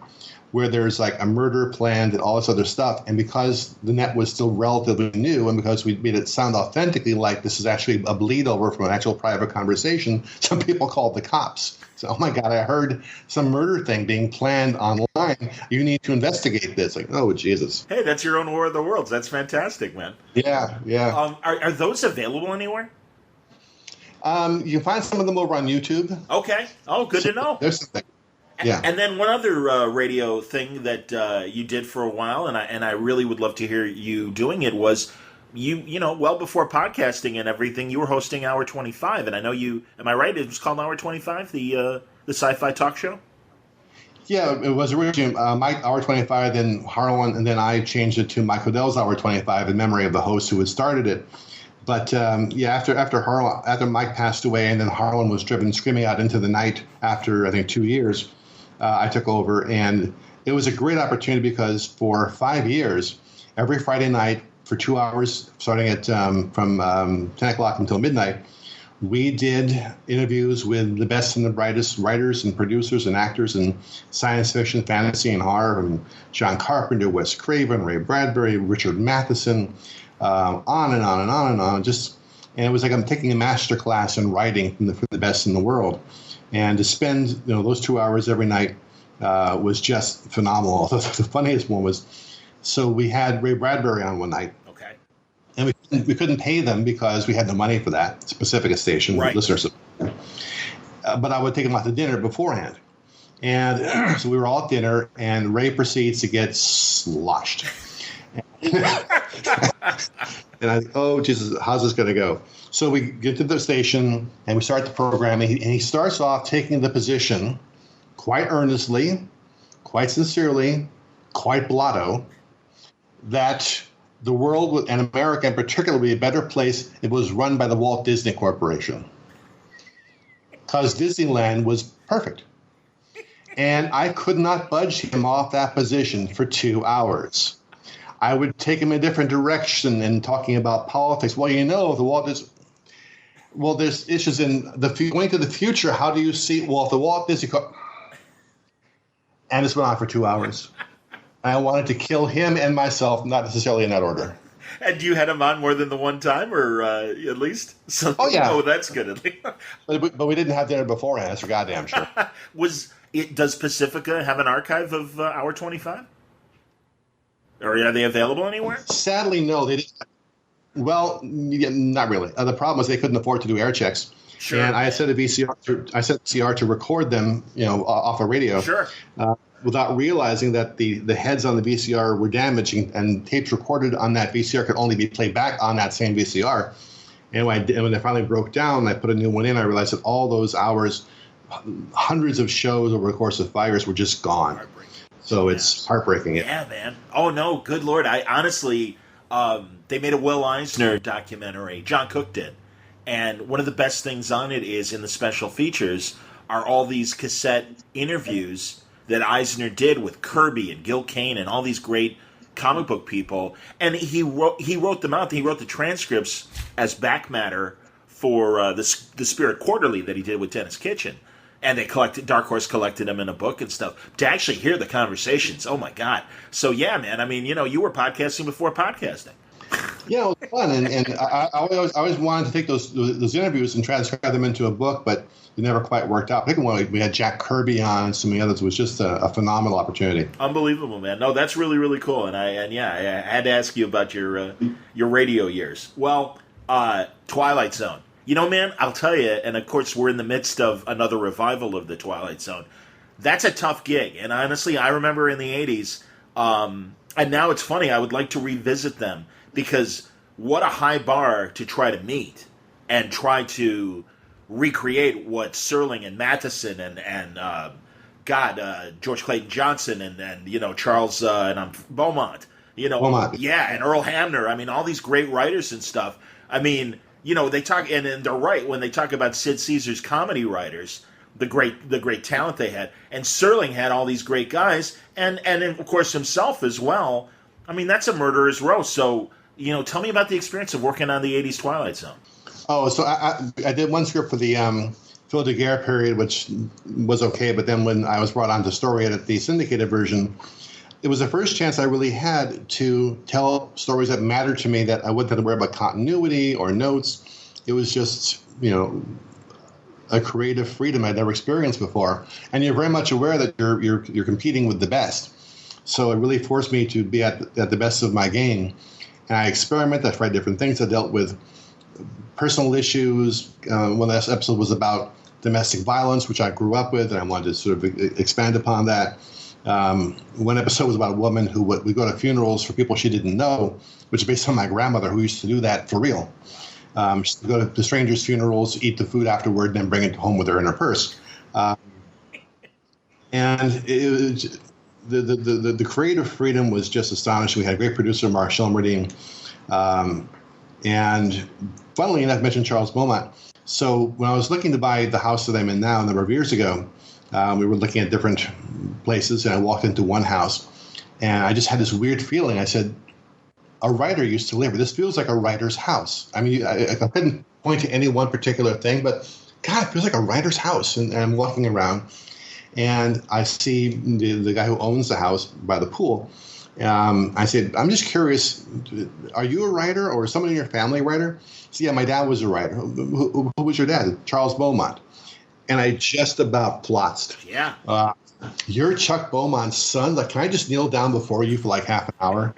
where there's like a murder planned and all this other stuff. And because the net was still relatively new, and because we made it sound authentically like this is actually a bleed over from an actual private conversation, some people called the cops. So, oh my God, I heard some murder thing being planned online. You need to investigate this. Like, oh, Jesus. Hey, that's your own War of the Worlds. That's fantastic, man. Yeah. Are those available anywhere? You can find some of them over on YouTube. Okay. Oh, good to know. There's something. Yeah. And then one other radio thing that you did for a while, and I really would love to hear you doing it, was you well before podcasting and everything, you were hosting Hour 25, and I know you. Am I right? It was called Hour 25, the sci-fi talk show. Yeah, it was originally Mike Hour 25, then Harlan, and then I changed it to Mike Odell's Hour 25 in memory of the host who had started it. But after Mike passed away, and then Harlan was driven screaming out into the night after I think 2 years, I took over, and it was a great opportunity because for 5 years, every Friday night for 2 hours, starting at from 10 o'clock until midnight, we did interviews with the best and the brightest writers and producers and actors in science fiction, fantasy, and horror, and John Carpenter, Wes Craven, Ray Bradbury, Richard Matheson, on and on and on and on. Just And it was like I'm taking a master class in writing from the best in the world. And to spend those 2 hours every night was just phenomenal. The funniest one was, so we had Ray Bradbury on one night. Okay. And we couldn't pay them because we had no money for that. It's a Pacifica station, right. Listeners. But I would take them out to dinner beforehand. And so we were all at dinner, and Ray proceeds to get sloshed. And I think, oh, Jesus, how's this going to go? So we get to the station, and we start the program, and he starts off taking the position quite earnestly, quite sincerely, quite blotto, that the world, and America in particular, would be a better place if it was run by the Walt Disney Corporation. Because Disneyland was perfect. And I could not budge him off that position for 2 hours. I would take him a different direction and talking about politics. Well, the Walt Disney. Well, there's issues in going to the future. How do you see? Well, the Walt Disney. And this went on for 2 hours. I wanted to kill him and myself, not necessarily in that order. And you had him on more than the one time, or at least? Oh, yeah. Oh, that's good. But we didn't have dinner beforehand. That's for goddamn sure. Does Pacifica have an archive of Hour 25? Or are they available anywhere? Sadly, no. They didn't. Well, yeah, not really. The problem was they couldn't afford to do air checks. Sure. And I set a VCR to record them, off a radio. Sure. Without realizing that the heads on the VCR were damaged, and tapes recorded on that VCR could only be played back on that same VCR. And when they finally broke down, I put a new one in. I realized that all those hours, hundreds of shows over the course of 5 years, were just gone. So it's heartbreaking. Yeah, man. Oh, no, good Lord. I honestly, they made a Will Eisner documentary. John Cook did. And one of the best things on it is, in the special features, are all these cassette interviews that Eisner did with Kirby and Gil Kane and all these great comic book people. And he wrote them out. He wrote the transcripts as back matter for the Spirit Quarterly that he did with Dennis Kitchen. And Dark Horse collected them in a book and stuff. To actually hear the conversations, oh my God. So yeah, man, I mean, you were podcasting before podcasting. Yeah, it was fun, and I always wanted to take those interviews and transcribe them into a book, but it never quite worked out. Particularly when we had Jack Kirby on and so many others. It was just a phenomenal opportunity. Unbelievable, man. No, that's really, really cool. And I had to ask you about your radio years. Well, Twilight Zone. Man, I'll tell you, and of course we're in the midst of another revival of the Twilight Zone. That's a tough gig, and honestly, I remember in the 80s, and now it's funny, I would like to revisit them, because what a high bar to try to meet and try to recreate what Serling and Matheson and George Clayton Johnson and Charles Beaumont, Beaumont. Yeah, and Earl Hamner. I mean, all these great writers and stuff. I mean, they talk, and they're right when they talk about Sid Caesar's comedy writers, the great talent they had, and Serling had all these great guys, and of course himself as well. I mean, that's a murderer's row. So, tell me about the experience of working on the 80s Twilight Zone. Oh, so I did one script for the Phil DeGuerre period, which was okay. But then when I was brought on to story edit the syndicated version, it was the first chance I really had to tell stories that mattered to me, that I wouldn't have to worry about continuity or notes. It was just, a creative freedom I'd never experienced before. And you're very much aware that you're competing with the best. So it really forced me to be at the best of my game. And I experimented. I tried different things. I dealt with personal issues. One of the last episodes was about domestic violence, which I grew up with, and I wanted to sort of expand upon that. One episode was about a woman who would go to funerals for people she didn't know, which is based on my grandmother, who used to do that for real. She would go to strangers' funerals, eat the food afterward, and then bring it home with her in her purse. And it was, the creative freedom was just astonishing. We had a great producer, Mark Shelmerdine. And funnily enough, I mentioned Charles Beaumont. So when I was looking to buy the house that I'm in now a number of years ago, we were looking at different places, and I walked into one house, and I just had this weird feeling. I said, a writer used to live here. This feels like a writer's house. I mean, I couldn't point to any one particular thing, but God, it feels like a writer's house. And I'm walking around, and I see the guy who owns the house by the pool, I said, I'm just curious, are you a writer or is someone in your family a writer? So, yeah, my dad was a writer. Who was your dad? Charles Beaumont. And I just about plotzed. Yeah. You're Chuck Beaumont's son? Like, can I just kneel down before you for like half an hour?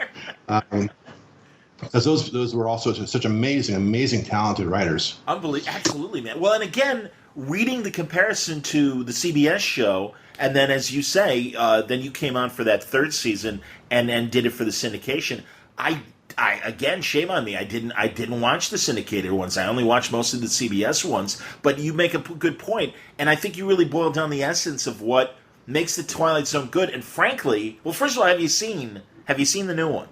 Because those were also such amazing, talented writers. Absolutely, man. Well, and again, reading the comparison to the CBS show, and then, as you say, then you came on for that third season and did it for the syndication. I again, shame on me. I didn't watch the syndicated ones. I only watched most of the CBS ones. But you make a good point, and I think you really boiled down the essence of what makes the Twilight Zone good. And frankly, well, first of all, have you seen the new one?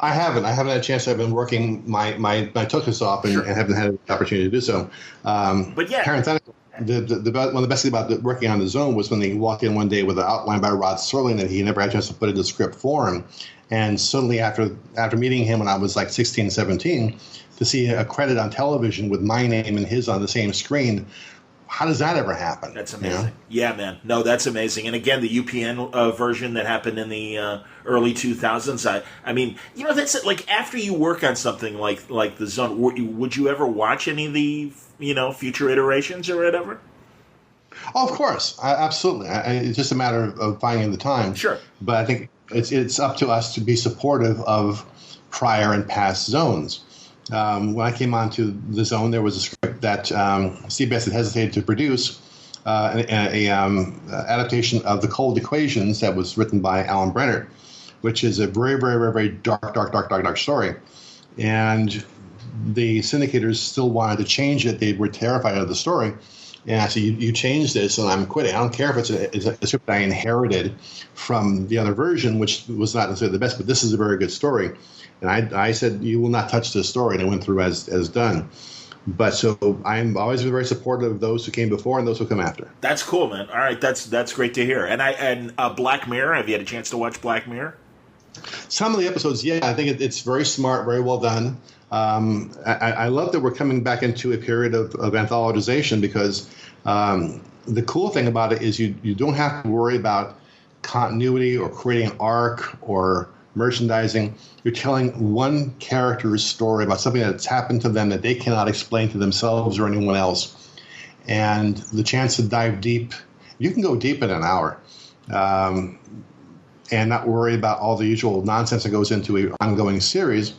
I haven't had a chance. I've been working my tuchus off and haven't had the opportunity to do so. But yeah, parenthetically, one of the best things about working on the Zone was when they walked in one day with an outline by Rod Serling that he never had a chance to put into script form. And suddenly after meeting him when I was like 16, 17, to see a credit on television with my name and his on the same screen, how does that ever happen? That's amazing. Yeah, man. No, that's amazing. And again, the UPN version that happened in the early 2000s. I mean, that's it. Like, after you work on something like the Zone, would you ever watch any of the future iterations or whatever? Oh, of course, absolutely. It's just a matter of finding the time. Sure. But I think it's up to us to be supportive of prior and past Zones. When I came onto the Zone, there was a script that CBS had hesitated to produce, an adaptation of The Cold Equations that was written by Alan Brenner, which is a very, very, very, very dark story. And the syndicators still wanted to change it. They were terrified of the story. And I said, you changed this, and I'm quitting. I don't care if it's a script I inherited from the other version, which was not necessarily the best, but this is a very good story. And I said, you will not touch this story, and it went through as done. But so I'm always very supportive of those who came before and those who come after. That's cool, man. All right, that's great to hear. And Black Mirror, have you had a chance to watch Black Mirror? Some of the episodes, yeah, I think it's very smart, very well done. I love that we're coming back into a period of anthologization because the cool thing about it is you don't have to worry about continuity or creating an arc or merchandising. You're telling one character's story about something that's happened to them that they cannot explain to themselves or anyone else. And the chance to dive deep, you can go deep in an hour and not worry about all the usual nonsense that goes into an ongoing series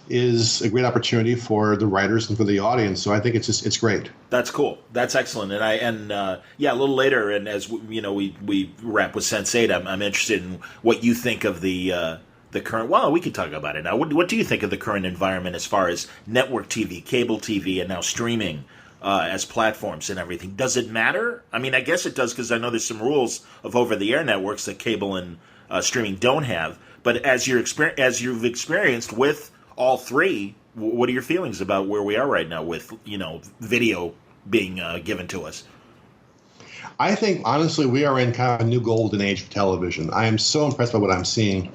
is a great opportunity for the writers and for the audience. So I think it's great. That's cool. That's excellent. And a little later, and as we wrap with Sense8, I'm interested in what you think of the current. Well, we can talk about it now. What do you think of the current environment as far as network TV, cable TV, and now streaming as platforms and everything? Does it matter? I mean, I guess it does because I know there's some rules of over-the-air networks that cable and streaming don't have. But as you've experienced with all three, what are your feelings about where we are right now with video being given to us? I think honestly we are in kind of a new golden age of television. I am so impressed by what I'm seeing,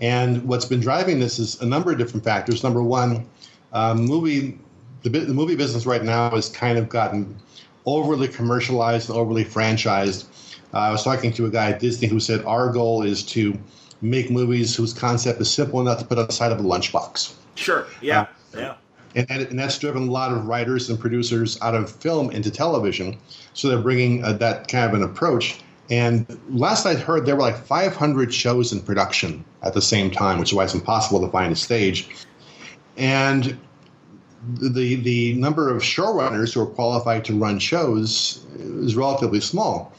and what's been driving this is a number of different factors. Number one, the movie business right now has kind of gotten overly commercialized and overly franchised. I was talking to a guy at Disney who said our goal is to make movies whose concept is simple enough to put on the side of a lunchbox. Sure. Yeah. Yeah. And that's driven a lot of writers and producers out of film into television. So they're bringing that kind of an approach. And last I heard, there were like 500 shows in production at the same time, which is why it's impossible to find a stage. And the number of showrunners who are qualified to run shows is relatively small.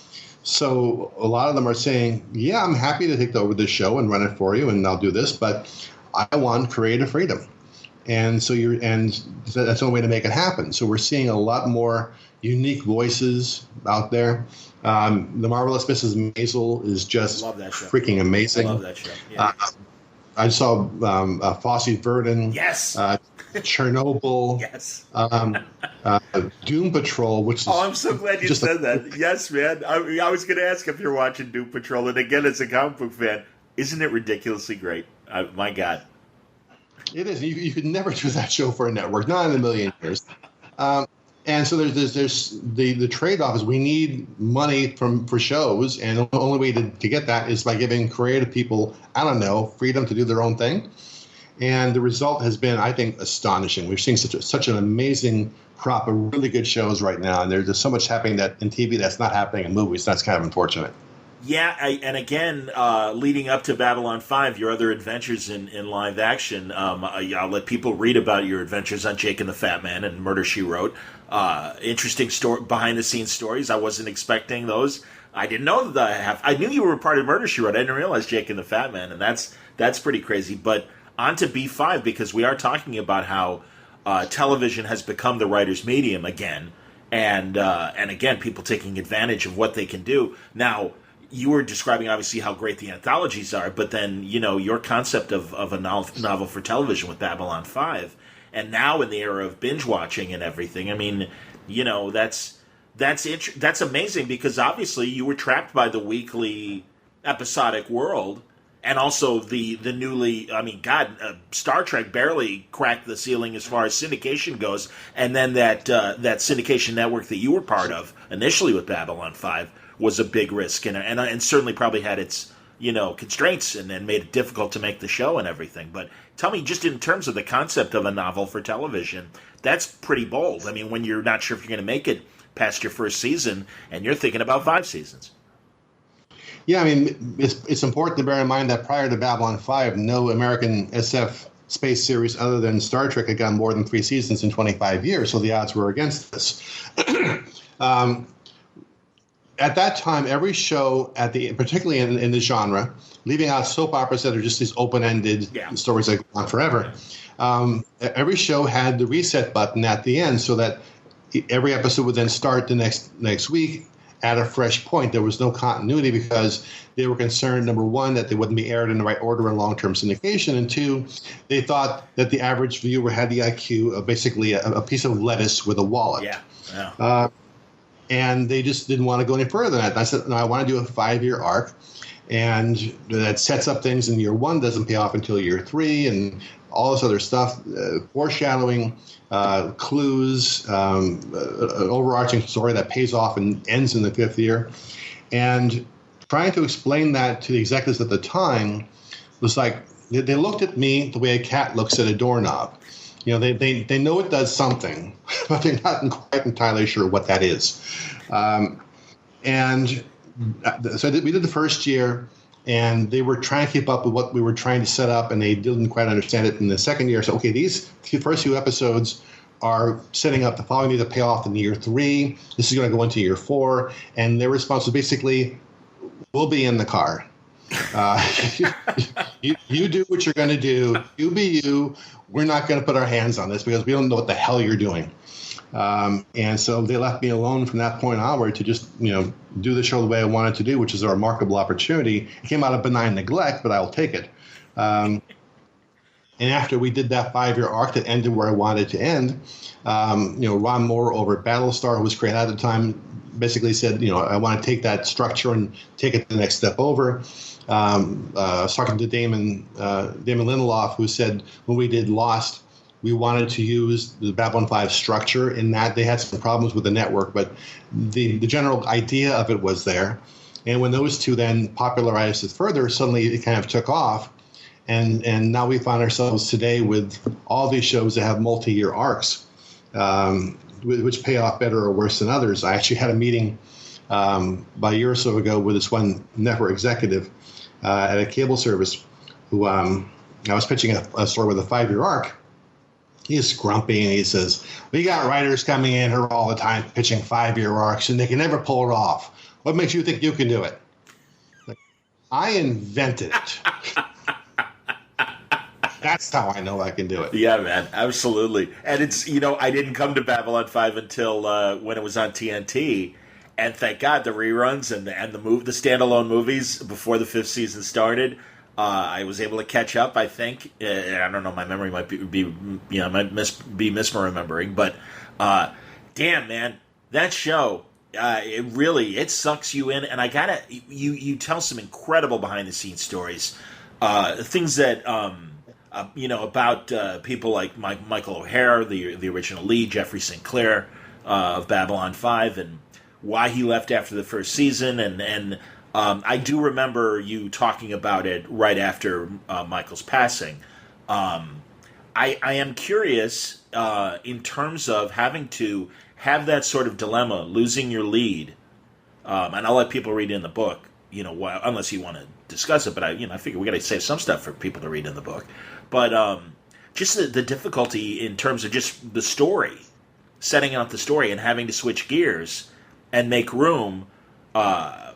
So a lot of them are saying, yeah, I'm happy to take over this show and run it for you, and I'll do this, but I want creative freedom. And so that's the only way to make it happen. So we're seeing a lot more unique voices out there. The Marvelous Mrs. Maisel is just freaking amazing. I love that show. Yeah. I saw Fosse Verdon. Yes. Chernobyl. Yes. Doom Patrol, which is... Oh, I'm so glad you said that. Yes, man. I was going to ask if you're watching Doom Patrol. And again, as a comic book fan, isn't it ridiculously great? My God. It is. You could never do that show for a network, not in a million years. And so there's the trade-off is we need money for shows, and the only way to get that is by giving creative people, I don't know, freedom to do their own thing. And the result has been, I think, astonishing. We've seen such an amazing crop of really good shows right now, and there's just so much happening in TV that's not happening in movies. That's kind of unfortunate. Yeah, and again, leading up to Babylon 5, your other adventures in live action, I'll let people read about your adventures on Jake and the Fat Man and Murder, She Wrote. Interesting behind-the-scenes stories. I wasn't expecting those. I didn't know that I knew you were part of Murder, She Wrote. I didn't realize Jake and the Fat Man, and that's pretty crazy. But on to B5, because we are talking about how television has become the writer's medium again, and again, people taking advantage of what they can do. Now, you were describing, obviously, how great the anthologies are, but then, your concept of a novel for television with Babylon 5, and now in the era of binge-watching and everything, I mean, that's amazing, because obviously you were trapped by the weekly episodic world, and also the newly, Star Trek barely cracked the ceiling as far as syndication goes, and then that syndication network that you were part of initially with Babylon 5 was a big risk, and certainly probably had its constraints and made it difficult to make the show and everything. But tell me, just in terms of the concept of a novel for television, that's pretty bold. I mean, when you're not sure if you're going to make it past your first season, and you're thinking about 5 seasons. Yeah, I mean, it's important to bear in mind that prior to Babylon 5, no American SF space series other than Star Trek had gotten more than 3 seasons in 25 years, so the odds were against this. At that time, every show, particularly in the genre, leaving out soap operas that are just these open-ended stories that go on forever, every show had the reset button at the end, so that every episode would then start the next week at a fresh point. There was no continuity because they were concerned, number one, that they wouldn't be aired in the right order in long-term syndication, and two, they thought that the average viewer had the IQ of basically a piece of lettuce with a wallet. And they just didn't want to go any further than that. And I said, no, I want to do a 5-year arc, and that sets up things in year 1, doesn't pay off until year 3, and all this other stuff, foreshadowing, clues, an overarching story that pays off and ends in the 5th year. And trying to explain that to the executives at the time was like, they looked at me the way a cat looks at a doorknob. They know it does something, but they're not quite entirely sure what that is. And so we did the first year, and they were trying to keep up with what we were trying to set up, and they didn't quite understand it in the second year. So, okay, these first few episodes are setting up the following year to pay off in year 3. This is going to go into year 4. And their response was basically, we'll be in the car. You do what you're going to do. You be you. We're not going to put our hands on this because we don't know what the hell you're doing. And so they left me alone from that point onward to just, do the show the way I wanted to do, which is a remarkable opportunity. It came out of benign neglect, but I'll take it. And after we did that 5-year arc that ended where I wanted to end, Ron Moore over at Battlestar, who was created at the time, basically said, I want to take that structure and take it to the next step over. I was talking to Damon Lindelof, who said when we did Lost, we wanted to use the Babylon 5 structure in that they had some problems with the network, but the general idea of it was there. And when those two then popularized it further, suddenly it kind of took off. And now we find ourselves today with all these shows that have multi-year arcs, which pay off better or worse than others. I actually had a meeting about a year or so ago with this one network executive at a cable service who I was pitching a story with a 5-year arc. He's grumpy, and he says, we got writers coming in here all the time pitching 5-year arcs, and they can never pull it off. What makes you think you can do it? Like, I invented it. That's how I know I can do it. Yeah, man, absolutely. And it's, I didn't come to Babylon 5 until when it was on TNT. And thank God the reruns and the standalone movies before the 5th season started, I was able to catch up. I think I don't know. My memory might be might be misremembering, but damn, man, that show it sucks you in. And I gotta you tell some incredible behind the scenes stories, things that about people like Michael O'Hare, the original lead, Jeffrey St. Clair. of Babylon 5 and why he left after the first season. And I do remember you talking about it right after Michael's passing. I am curious in terms of having to have that sort of dilemma, losing your lead. And I'll let people read in the book, unless you want to discuss it. But I figure we got to save some stuff for people to read in the book. But just the difficulty in terms of just the story, setting out the story and having to switch gears and make room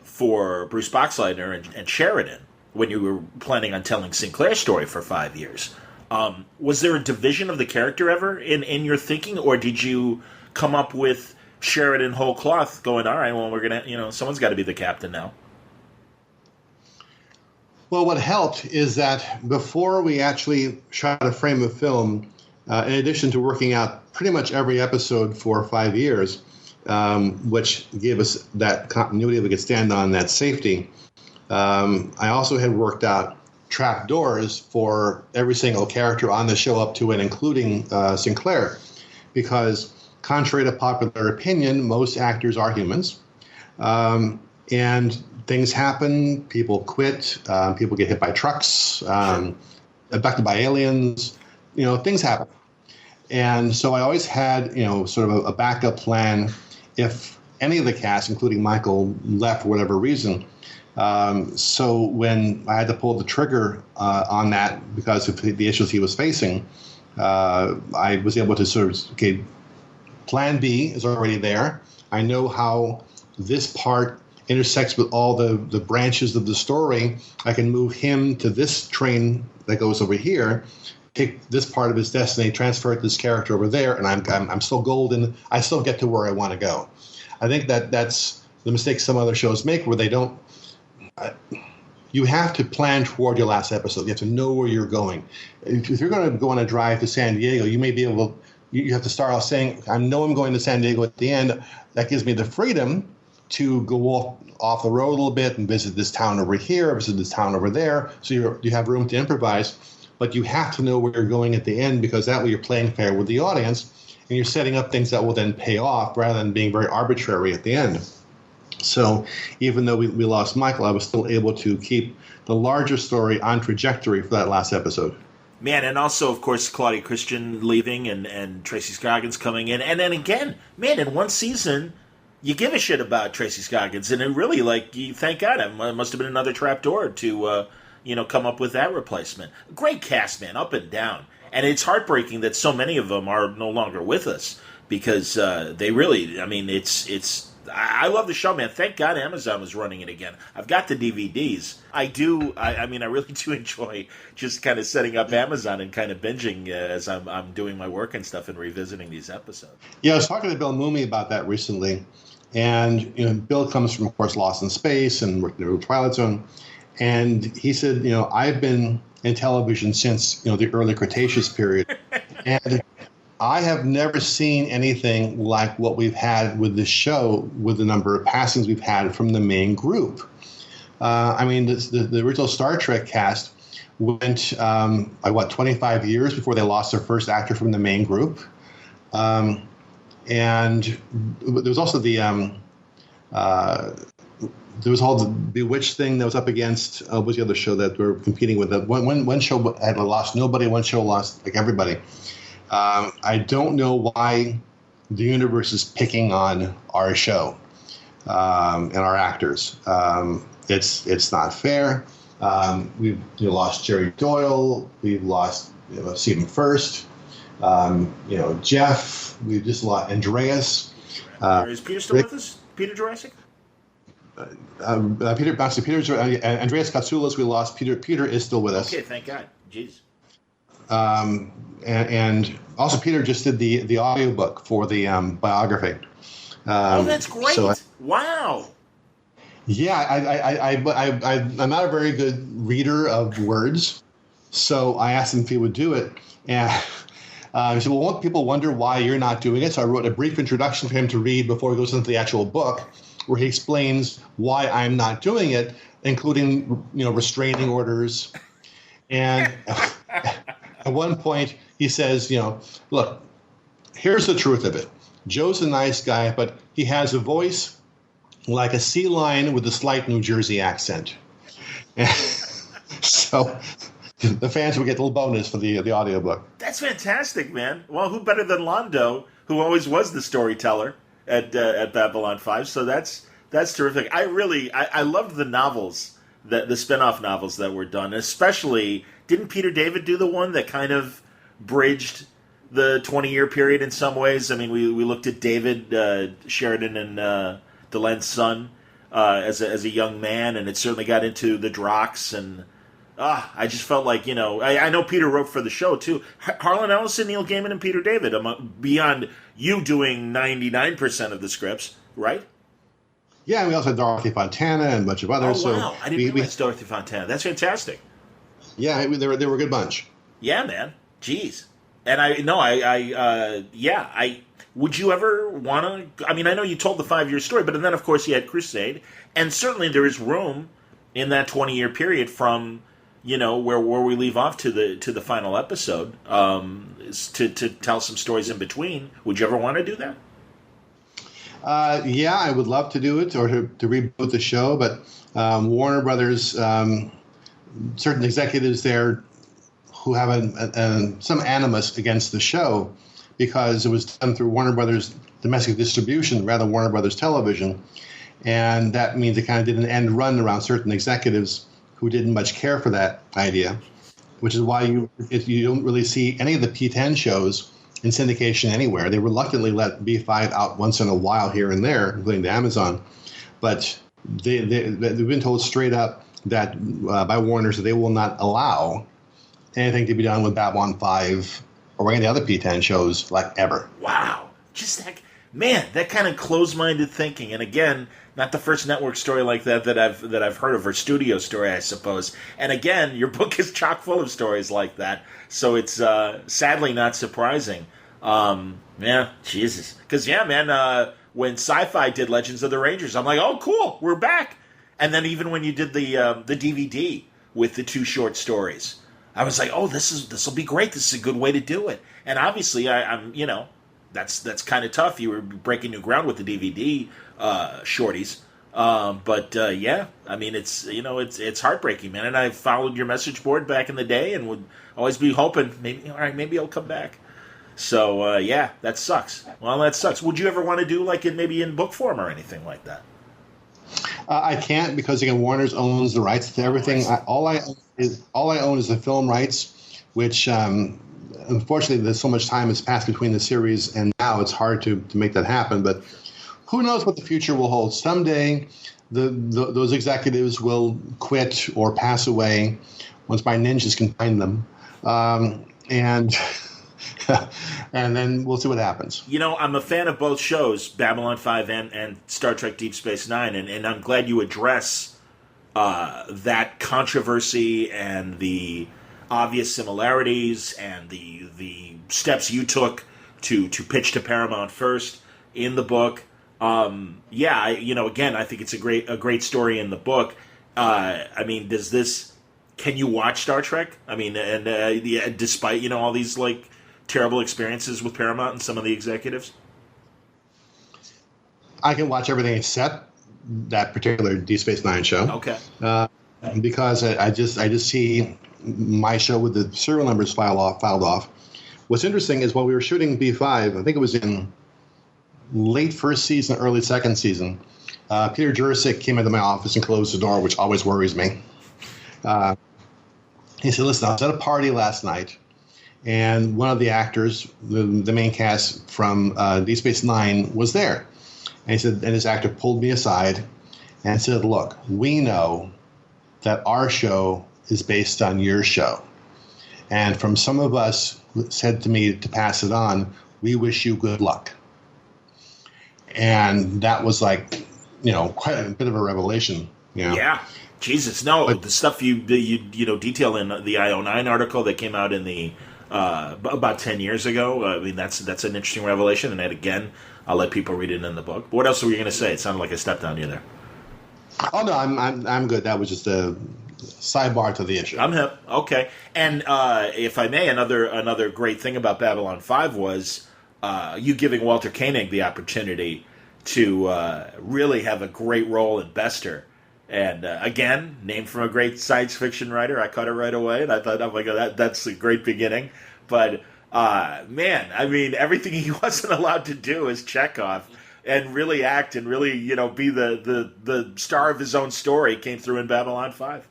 for Bruce Boxleitner and Sheridan when you were planning on telling Sinclair's story for 5 years. Was there a division of the character ever in your thinking, or did you come up with Sheridan whole cloth going, all right, well, we're going to, someone's got to be the captain now? Well, what helped is that before we actually shot a frame of film, in addition to working out pretty much every episode for 5 years, which gave us that continuity we could stand on, that safety, I also had worked out trap doors for every single character on the show up to and including Sinclair, because contrary to popular opinion, most actors are humans, and things happen. People quit. People get hit by trucks, abducted by aliens. Things happen. And so I always had, sort of a backup plan if any of the cast, including Michael, left for whatever reason. So when I had to pull the trigger on that because of the issues he was facing, I was able to sort of, okay, plan B is already there. I know how this part intersects with all the branches of the story. I can move him to this train that goes over here, take this part of his destiny, transfer it to this character over there, and I'm still golden. I still get to where I want to go. I think that's the mistake some other shows make, where they don't. You have to plan toward your last episode. You have to know where you're going. If you're going to go on a drive to San Diego, you may be able. You have to start off saying, I know I'm going to San Diego at the end. That gives me the freedom to go off the road a little bit and visit this town over here, visit this town over there. So you have room to improvise. But you have to know where you're going at the end, because that way you're playing fair with the audience and you're setting up things that will then pay off rather than being very arbitrary at the end. So even though we lost Michael, I was still able to keep the larger story on trajectory for that last episode. Man, and also, of course, Claudia Christian leaving and Tracy Scoggins coming in. And then again, man, in one season, you give a shit about Tracy Scoggins. And it really, you thank God, it must have been another trapdoor to, come up with that replacement. Great cast, man, up and down. And it's heartbreaking that so many of them are no longer with us because they really, I love the show, man. Thank God Amazon was running it again. I've got the DVDs. I really do enjoy just kind of setting up Amazon and kind of binging as I'm doing my work and stuff and revisiting these episodes. Yeah, I was talking to Bill Mooney about that recently. And, Bill comes from, of course, Lost in Space and worked in the Twilight Zone. And he said, I've been in television since, the early Cretaceous period. And I have never seen anything like what we've had with this show, with the number of passings we've had from the main group. The original Star Trek cast went, 25 years before they lost their first actor from the main group. And there was also there was all the Bewitched thing that was up against, what was the other show that we're competing with? One show had lost nobody, one show lost everybody. I don't know why the universe is picking on our show and our actors. It's not fair. We've lost Jerry Doyle. We've lost Stephen First. Jeff. We've just lost Andreas. Is Peter still with us? Peter Jurassic? Andreas Katsoulis, we lost. Peter is still with us. Okay, thank God. Jeez. And also Peter just did the audiobook for the biography. That's great. Wow. Yeah, I'm not a very good reader of words, so I asked him if he would do it. And he said, well, won't people wonder why you're not doing it? So I wrote a brief introduction for him to read before he goes into the actual book, where he explains why I'm not doing it, including, restraining orders. And at one point he says, look, here's the truth of it. Joe's a nice guy, but he has a voice like a sea lion with a slight New Jersey accent. So the fans will get a little bonus for the audiobook. That's fantastic, man. Well, who better than Londo, who always was the storyteller at Babylon 5? So that's terrific. I loved the novels, the spin-off novels that were done. Especially, didn't Peter David do the one that kind of bridged the 20-year period in some ways? I mean, we looked at David Sheridan and Delen's son as a young man, and it certainly got into the Drox, and I just felt like, I know Peter wrote for the show too. Harlan Ellison, Neil Gaiman, and Peter David, beyond you doing 99% of the scripts, right? Yeah, and we also had Dorothy Fontana and a bunch of others. Oh, wow. I didn't realize Dorothy Fontana. That's fantastic. Yeah, they were a good bunch. Yeah, man. Jeez. And would you ever want to... I mean, I know you told the 5-year story, but then, of course, you had Crusade. And certainly there is room in that 20-year period from, where we leave off to the final episode, to tell some stories in between. Would you ever want to do that? Yeah, I would love to do it, or to reboot the show, but Warner Brothers, certain executives there who have some animus against the show, because it was done through Warner Brothers domestic distribution rather than Warner Brothers Television. And that means it kind of did an end run around certain executives who didn't much care for that idea, which is why you don't really see any of the P10 shows in syndication anywhere. They reluctantly let B5 out once in a while here and there, including to Amazon. But they've been told straight up that by Warner's that they will not allow anything to be done with Babylon 5 or any other P10 shows like ever. Wow. Just that kind of closed-minded thinking. And again, not the first network story like that I've heard of, or studio story, I suppose. And again, your book is chock full of stories like that. So it's sadly not surprising. Yeah, Jesus. Because, when Sci-Fi did Legends of the Rangers, I'm like, oh, cool, we're back. And then even when you did the DVD with the 2 short stories, I was like, oh, this will be great. This is a good way to do it. And obviously, I'm that's kind of tough. You were breaking new ground with the DVD shorties. Yeah, I mean, it's heartbreaking, man. And I followed your message board back in the day and would always be hoping, maybe I'll come back. So, that sucks. Well, that sucks. Would you ever want to do like it maybe in book form or anything like that? I can't, because again, Warner's owns the rights to everything. All I own is the film rights, which unfortunately there's so much time has passed between the series and now it's hard to make that happen. But who knows what the future will hold? Someday those executives will quit or pass away once my ninjas can find them, and and then we'll see what happens. I'm a fan of both shows, Babylon 5 and Star Trek Deep Space Nine, and I'm glad you address that controversy and the obvious similarities and the steps you took to pitch to Paramount first in the book. Again, I think it's a great story in the book. I mean, can you watch Star Trek? I mean, and despite all these like terrible experiences with Paramount and some of the executives? I can watch everything except that particular Deep Space Nine show. Okay. Because I just see my show with the serial numbers filed off. What's interesting is while we were shooting B5, I think it was in late first season, early second season, Peter Jurasik came into my office and closed the door, which always worries me. He said, listen, I was at a party last night, and one of the actors, the main cast from Deep Space Nine, was there. And he said, and this actor pulled me aside and said, look, we know that our show is based on your show. And from some of us said to me to pass it on, we wish you good luck. And that was like, quite a bit of a revelation. Yeah. Jesus, no. But the stuff you detail in the IO9 article that came out in the about 10 years ago. I mean, that's an interesting revelation. And then again, I'll let people read it in the book. But what else were you going to say? It sounded like I stepped on you there. Oh no, I'm good. That was just a sidebar to the issue. I'm hip. Okay. And if I may, another great thing about Babylon 5 was you giving Walter Koenig the opportunity to really have a great role in Bester. And again, named from a great science fiction writer, I caught it right away, and I thought, oh my God, that's a great beginning. But man, I mean, everything he wasn't allowed to do as Chekhov, and really act and really, be the star of his own story, came through in Babylon 5.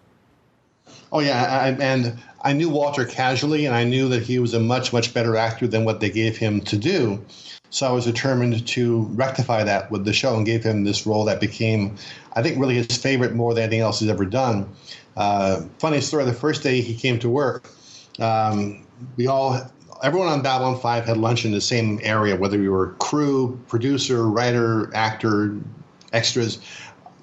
Oh yeah, and I knew Walter casually, and I knew that he was a much, much better actor than what they gave him to do. So I was determined to rectify that with the show and gave him this role that became, I think, really his favorite more than anything else he's ever done. Funny story, the first day he came to work, everyone on Babylon 5 had lunch in the same area, whether we were crew, producer, writer, actor, extras.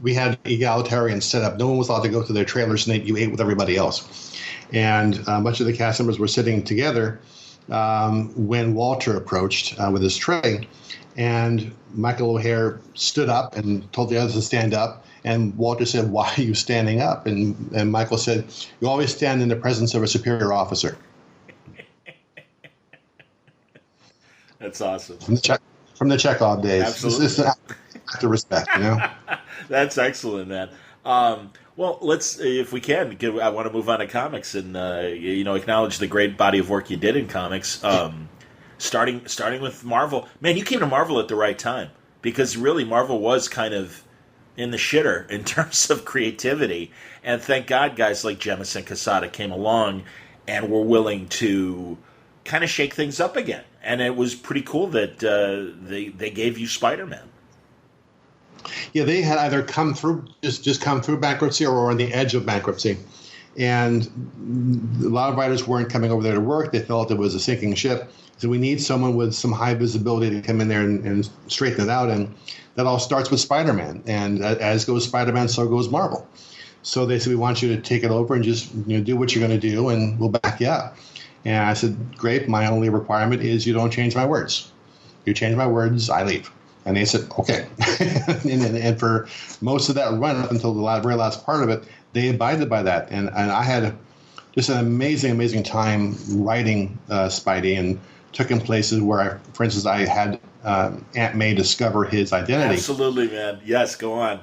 We had egalitarian setup. No one was allowed to go to their trailers, and you ate with everybody else. And much of the cast members were sitting together when Walter approached with his tray. And Michael O'Hare stood up and told the others to stand up. And Walter said, "Why are you standing up?" And Michael said, "You always stand in the presence of a superior officer." That's awesome. From the Chekhov days. Absolutely. It's an act of respect, That's excellent, man. Well, let's, if we can, I want to move on to comics and acknowledge the great body of work you did in comics. Starting with Marvel, man, you came to Marvel at the right time, because really Marvel was kind of in the shitter in terms of creativity, and thank God guys like JMS and Quesada came along and were willing to kind of shake things up again. And it was pretty cool that they gave you Spider-Man. Yeah, they had either come through bankruptcy or on the edge of bankruptcy. And a lot of writers weren't coming over there to work. They felt it was a sinking ship. So we need someone with some high visibility to come in there and straighten it out. And that all starts with Spider-Man. And as goes Spider-Man, so goes Marvel. So they said, we want you to take it over and just do what you're going to do, and we'll back you up. And I said, great, my only requirement is you don't change my words. You change my words, I leave. And they said, okay. and for most of that run up until the very last part of it, they abided by that. And I had just an amazing, amazing time writing Spidey, and took him places where, for instance, I had Aunt May discover his identity. Absolutely, man. Yes, go on.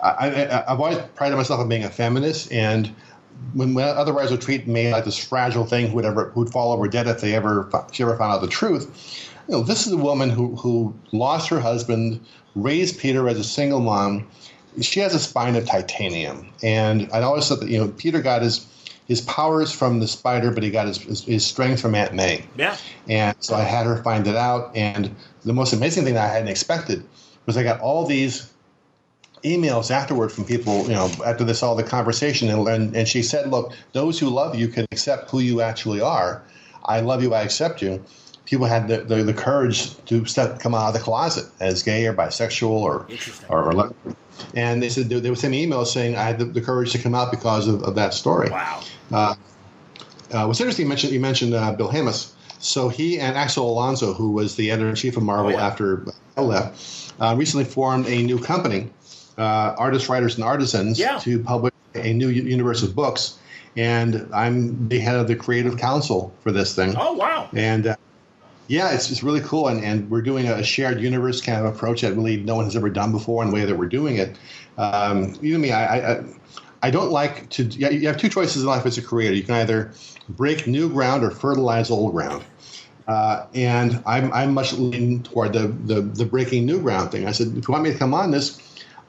I've always prided myself on being a feminist, and when other writers would treat me like this fragile thing who'd fall over dead if she ever found out the truth, this is a woman who lost her husband, raised Peter as a single mom. She has a spine of titanium, and I always thought that Peter got his powers from the spider, but he got his strength from Aunt May. Yeah. And so I had her find it out, and the most amazing thing that I hadn't expected was I got all these emails afterward from people, after all the conversation, and she said, look, those who love you can accept who you actually are. I love you, I accept you. People had the courage to come out of the closet as gay or bisexual or and they said they would send me emails saying I had the courage to come out because of that story. Wow. What's interesting, you mentioned Bill Hamas. So he and Axel Alonso, who was the editor-in-chief of Marvel after I left, recently formed a new company, Artists, Writers, and Artisans, to publish a new universe of books. And I'm the head of the creative council for this thing. Oh, wow. And it's really cool. And we're doing a shared universe kind of approach that really no one has ever done before in the way that we're doing it. Even me, I don't like to – you have two choices in life as a creator. You can either break new ground or fertilize old ground. And I'm much leaning toward the breaking new ground thing. I said, if you want me to come on this,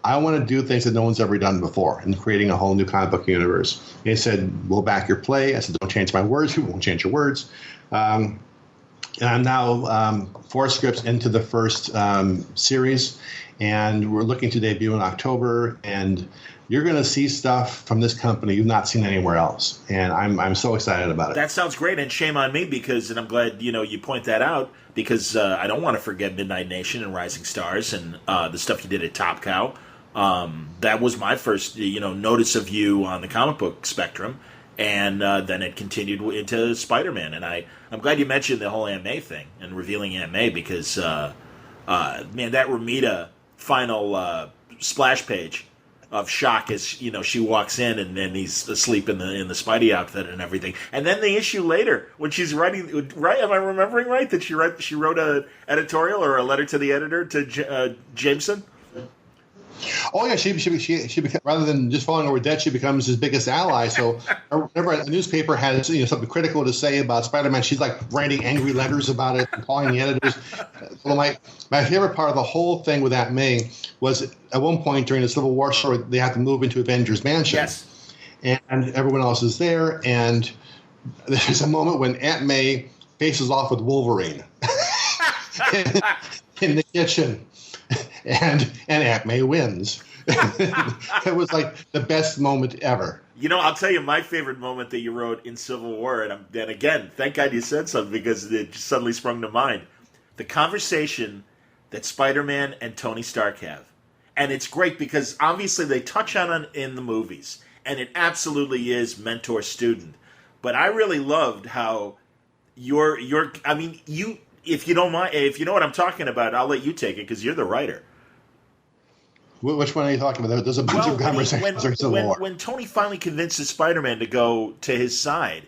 I want to do things that no one's ever done before and creating a whole new comic book universe. And he said, we'll back your play. I said, don't change my words. We won't change your words. And I'm now 4 scripts into the first series, and we're looking to debut in October. And you're going to see stuff from this company you've not seen anywhere else. And I'm so excited about it. That sounds great, and shame on me and I'm glad you point that out, because I don't want to forget Midnight Nation and Rising Stars and the stuff you did at Top Cow. That was my first notice of you on the comic book spectrum, and then it continued into Spider-Man. And I'm glad you mentioned the whole Aunt May thing and revealing Aunt May, because man, that Romita final splash page shock as she walks in and then he's asleep in the Spidey outfit and everything. And then the issue later when she's writing, right? Am I remembering right that she wrote a editorial or a letter to the editor to Jameson? Oh yeah, she rather than just falling over dead, she becomes his biggest ally. So whenever a newspaper has something critical to say about Spider-Man, she's like writing angry letters about it and calling the editors. Well, my favorite part of the whole thing with Aunt May was at one point during the Civil War story, they have to move into Avengers Mansion, yes, and everyone else is there, and there's a moment when Aunt May faces off with Wolverine in the kitchen. And Aunt May wins. It was like the best moment ever. I'll tell you my favorite moment that you wrote in Civil War, and again, thank God you said something because it just suddenly sprung to mind. The conversation that Spider-Man and Tony Stark have. And it's great because obviously they touch on it in the movies, and it absolutely is mentor-student. But I really loved how if you don't mind, if you know what I'm talking about, I'll let you take it because you're the writer. Which one are you talking about? There's a bunch of conversations in Civil War. When Tony finally convinces Spider-Man to go to his side,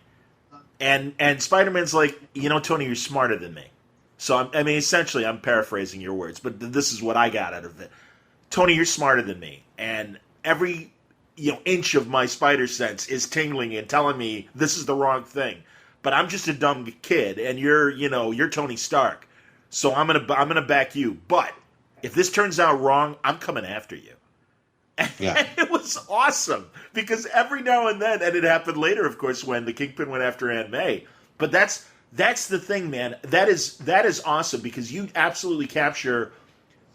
and Spider-Man's like, Tony, you're smarter than me. So, essentially, I'm paraphrasing your words, but this is what I got out of it. Tony, you're smarter than me, and every inch of my spider sense is tingling and telling me this is the wrong thing. But I'm just a dumb kid, and you're Tony Stark, so I'm gonna back you. But if this turns out wrong, I'm coming after you. Yeah. And it was awesome because every now and then, and it happened later, of course, when the Kingpin went after Aunt May. But that's the thing, man. That is awesome because you absolutely capture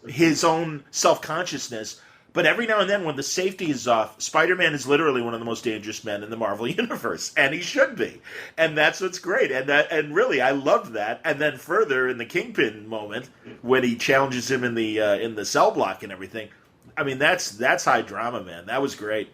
his own self-consciousness. But every now and then, when the safety is off, Spider-Man is literally one of the most dangerous men in the Marvel Universe, and he should be. And that's what's great. And really, I loved that. And then further in the Kingpin moment, when he challenges him in the cell block and everything, that's high drama, man. That was great.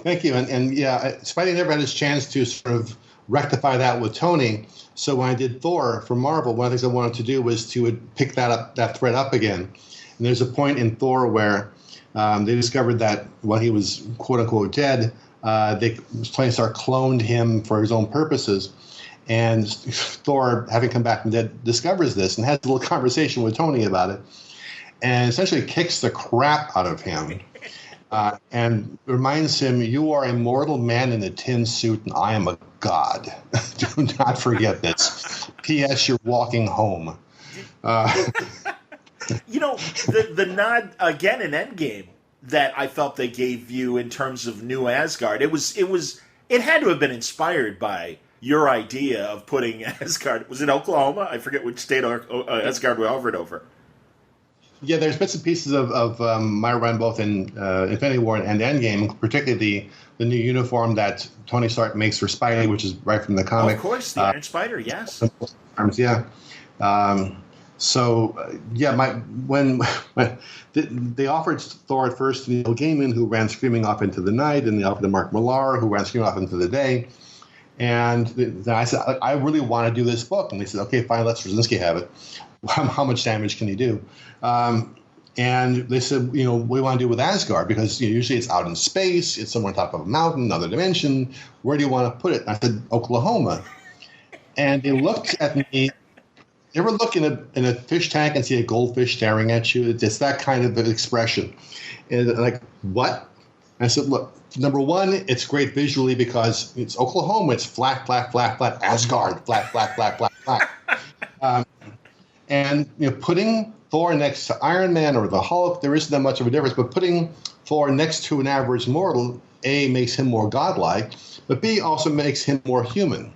Thank you. And yeah, Spidey never had his chance to sort of rectify that with Tony. So when I did Thor for Marvel, one of the things I wanted to do was to pick that thread up again. And there's a point in Thor where they discovered that when he was quote-unquote dead, Tony Stark cloned him for his own purposes. And Thor, having come back from dead, discovers this and has a little conversation with Tony about it and essentially kicks the crap out of him and reminds him, you are a mortal man in a tin suit and I am a god. Do not forget this. P.S. You're walking home. The nod again in Endgame that I felt they gave you in terms of New Asgard. It had to have been inspired by your idea of putting Asgard. Was it Oklahoma? I forget which state Asgard we hovered over. Yeah, there's bits and pieces of my run both in Infinity War and Endgame, particularly the new uniform that Tony Stark makes for Spidey, which is right from the comic. Oh, of course, the Iron Spider, yes. Yeah. When they offered Thor at first to Neil Gaiman, who ran screaming off into the night, and they offered to Mark Millar, who ran screaming off into the day. And then I said, I really want to do this book. And they said, okay, fine, let Straczynski have it. How much damage can he do? And they said, we want to do it with Asgard because usually it's out in space, it's somewhere on top of a mountain, another dimension. Where do you want to put it? And I said, Oklahoma. And they looked at me. You ever look in a fish tank and see a goldfish staring at you? It's that kind of an expression. And like, what? And I said, look, number one, it's great visually because it's Oklahoma. It's flat, flat, flat, flat. Asgard, flat, flat, flat, flat, flat. And putting Thor next to Iron Man or the Hulk, there isn't that much of a difference. But putting Thor next to an average mortal, A, makes him more godlike, but B, also makes him more human.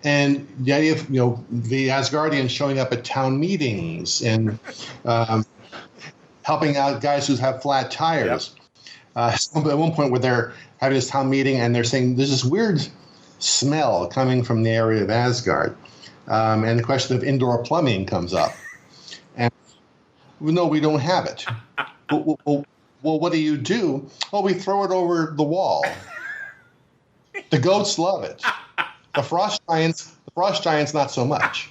And the idea of the Asgardians showing up at town meetings and helping out guys who have flat tires. Yep. At one point where they're having this town meeting and they're saying there's this weird smell coming from the area of Asgard. And the question of indoor plumbing comes up. And no, we don't have it. Well, what do? Oh, we throw it over the wall. The goats love it. The frost giants, not so much.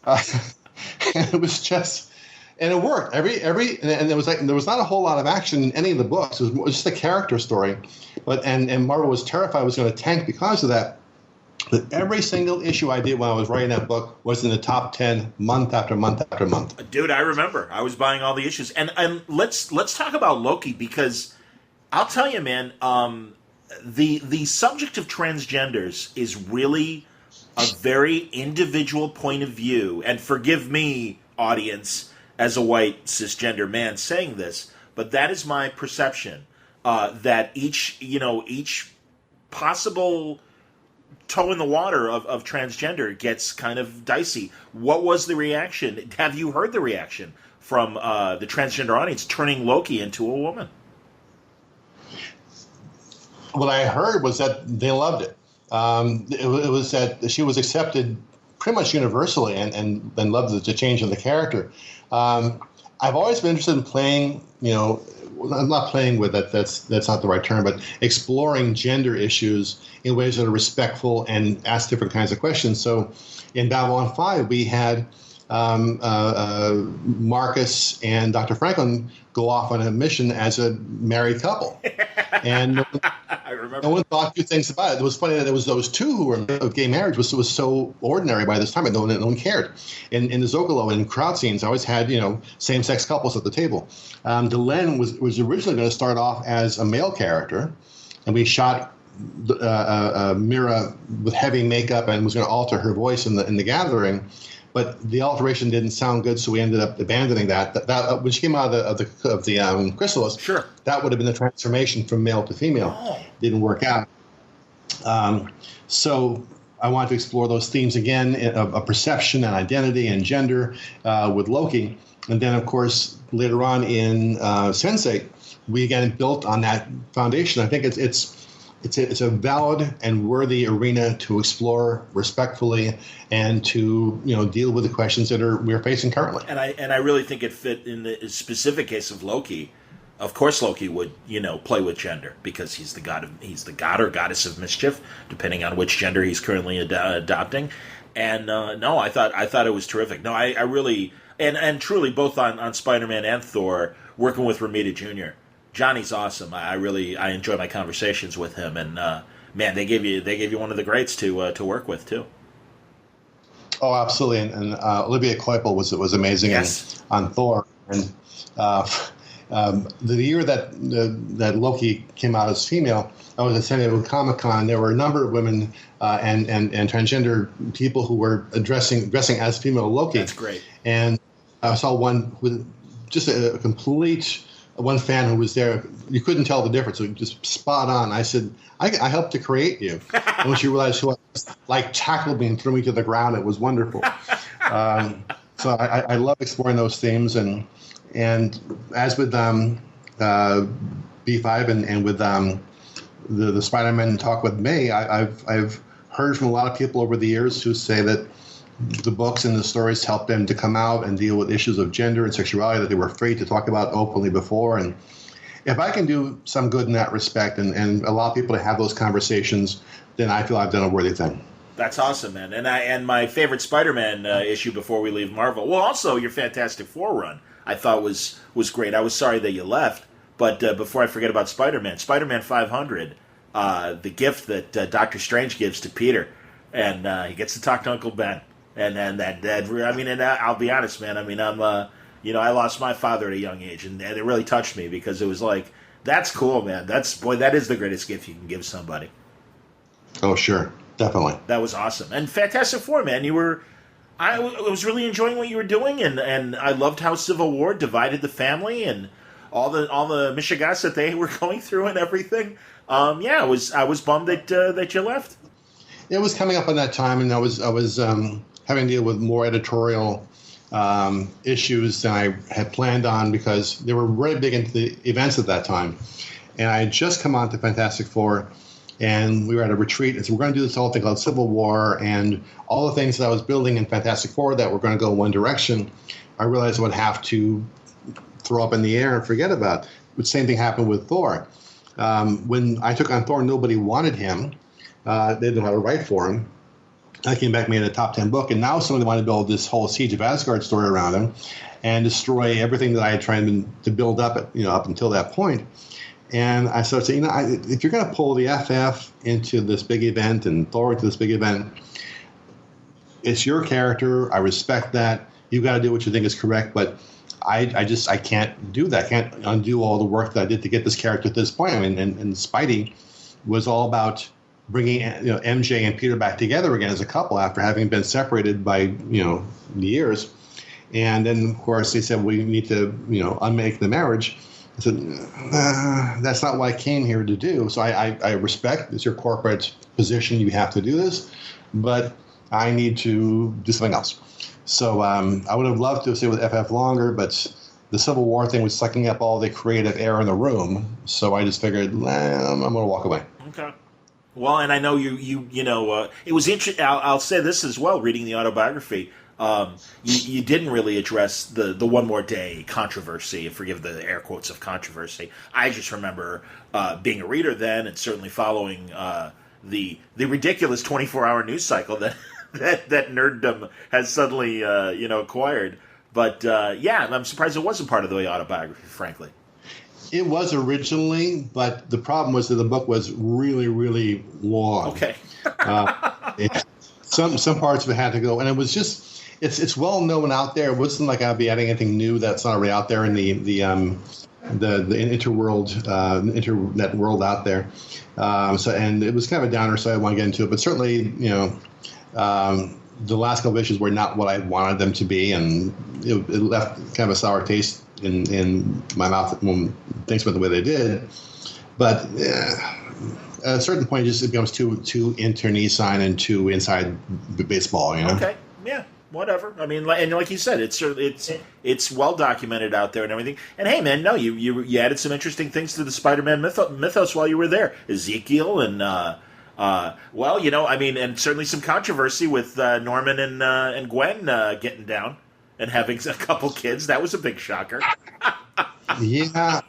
And it was just, And it worked. And it was like there was not a whole lot of action in any of the books. It was just a character story, and Marvel was terrified it was going to tank because of that. But every single issue I did when I was writing that book was in the top 10 month after month after month. Dude, I remember. I was buying all the issues. And let's talk about Loki, because I'll tell you, man, the subject of transgenders is really a very individual point of view. And forgive me, audience, as a white cisgender man saying this, but that is my perception, that each possible toe in the water of transgender gets kind of dicey. What was the reaction? Have you heard the reaction from the transgender audience turning Loki into a woman? What I heard was that they loved it. It was that she was accepted pretty much universally and loved the change in the character. I've always been interested in playing, I'm not playing with it, that's not the right term, but exploring gender issues in ways that are respectful and ask different kinds of questions. So in Babylon 5, we had Marcus and Dr. Franklin go off on a mission as a married couple. And I remember. No one thought two things about it. It was funny that it was those two who were gay marriage was so ordinary by this time, and no one cared. In the Zocalo and crowd scenes, I always had same-sex couples at the table. Delenn was originally going to start off as a male character, and we shot Mira with heavy makeup and was going to alter her voice in the gathering. But the alteration didn't sound good, so we ended up abandoning that. That when she came out of the chrysalis, sure, that would have been the transformation from male to female. Oh. Didn't work out. So I wanted to explore those themes again of perception and identity and gender with Loki, and then of course later on in Sense8, we again built on that foundation. I think it's a valid and worthy arena to explore respectfully and to deal with the questions that we're facing currently. And I really think it fit in the specific case of Loki. Of course, Loki would play with gender because he's the god or goddess of mischief, depending on which gender he's currently adopting. And no, I thought it was terrific. No, I really and truly both on Spider-Man and Thor, working with Romita Jr. Johnny's awesome. I enjoy my conversations with him, and man, they gave you one of the greats to work with too. Oh, absolutely, and Olivia Kleipel was amazing. Yes. On Thor, and the year that Loki came out as female, I was at San Diego Comic-Con. There were a number of women and transgender people who were dressing as female Loki. That's great. And I saw one with just a complete. One fan who was there, you couldn't tell the difference. It was just spot on. I said, I helped to create you. And when she realized who I was, tackled me and threw me to the ground. It was wonderful. So I love exploring those themes. And as with B5 and with the Spider-Man Talk with May, I've heard from a lot of people over the years who say that the books and the stories helped them to come out and deal with issues of gender and sexuality that they were afraid to talk about openly before. And if I can do some good in that respect and allow people to have those conversations, then I feel I've done a worthy thing. That's awesome, man. And my favorite Spider-Man issue before we leave Marvel. Well, also your Fantastic Four run I thought was great. I was sorry that you left, but before I forget about Spider-Man 500, the gift that Doctor Strange gives to Peter, and he gets to talk to Uncle Ben. And that I mean, and I'll be honest, man. I mean, I lost my father at a young age, and it really touched me because it was like, that's cool, man. That is the greatest gift you can give somebody. Oh, sure, definitely. That was awesome. And Fantastic Four, man, I was really enjoying what you were doing, and I loved how Civil War divided the family and all the mishigas that they were going through and everything. I was bummed that you left. It was coming up on that time, and I was having to deal with more editorial issues than I had planned on because they were really big into the events at that time. And I had just come on to Fantastic Four, and we were at a retreat, and so we're going to do this whole thing called Civil War, and all the things that I was building in Fantastic Four that were going to go in one direction, I realized I would have to throw up in the air and forget about. The same thing happened with Thor. When I took on Thor, nobody wanted him. They didn't know how to write for him. I came back, made a top 10 book, and now someone wanted to build this whole Siege of Asgard story around him and destroy everything that I had tried to build up up until that point. And I started saying, if you're going to pull the FF into this big event and Thor into this big event, it's your character. I respect that. You've got to do what you think is correct, but I can't do that. I can't undo all the work that I did to get this character to this point. I mean, and Spidey was all about bringing MJ and Peter back together again as a couple after having been separated by years. And then, of course, they said we need to unmake the marriage. I said that's not what I came here to do. So I respect it's your corporate position. You have to do this, but I need to do something else. So I would have loved to stay with FF longer, but the Civil War thing was sucking up all the creative air in the room. So I just figured I'm going to walk away. Okay. Well, and I know it was interesting. I'll say this as well. Reading the autobiography, you didn't really address the one more day controversy. Forgive the air quotes of controversy. I just remember being a reader then, and certainly following the ridiculous 24-hour news cycle that nerddom has suddenly acquired. But I'm surprised it wasn't part of the autobiography, frankly. It was originally, but the problem was that the book was really, really long. Okay. Some parts of it had to go, and it was just it's well known out there. It wasn't like I'd be adding anything new that's not already out there in the internet world out there. And it was kind of a downer, so I want to get into it. But certainly, the last couple of issues were not what I wanted them to be, and it left kind of a sour taste in my mouth when things went the way they did. But at a certain point, it becomes too internecine and too inside baseball. Okay, yeah, whatever. I mean, and like you said, it's well documented out there and everything. And hey, man, no, you added some interesting things to the Spider-Man mythos while you were there. Ezekiel and and certainly some controversy with Norman and Gwen getting down and having a couple kids. That was a big shocker. Yeah,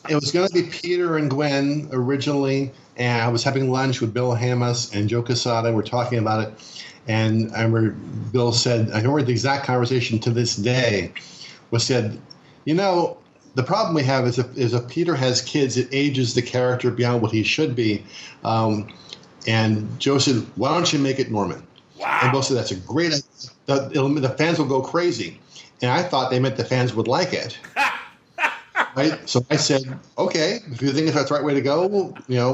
it was going to be Peter and Gwen originally, and I was having lunch with Bill Hammas and Joe Quesada. We're talking about it, and I remember Bill said, I remember the exact conversation to this day, said, the problem we have is if Peter has kids, it ages the character beyond what he should be. And Joe said, why don't you make it Norman? Wow. And Bill said, that's a great idea. The fans will go crazy. And I thought they meant the fans would like it. Right? So I said, okay, if you think that's the right way to go,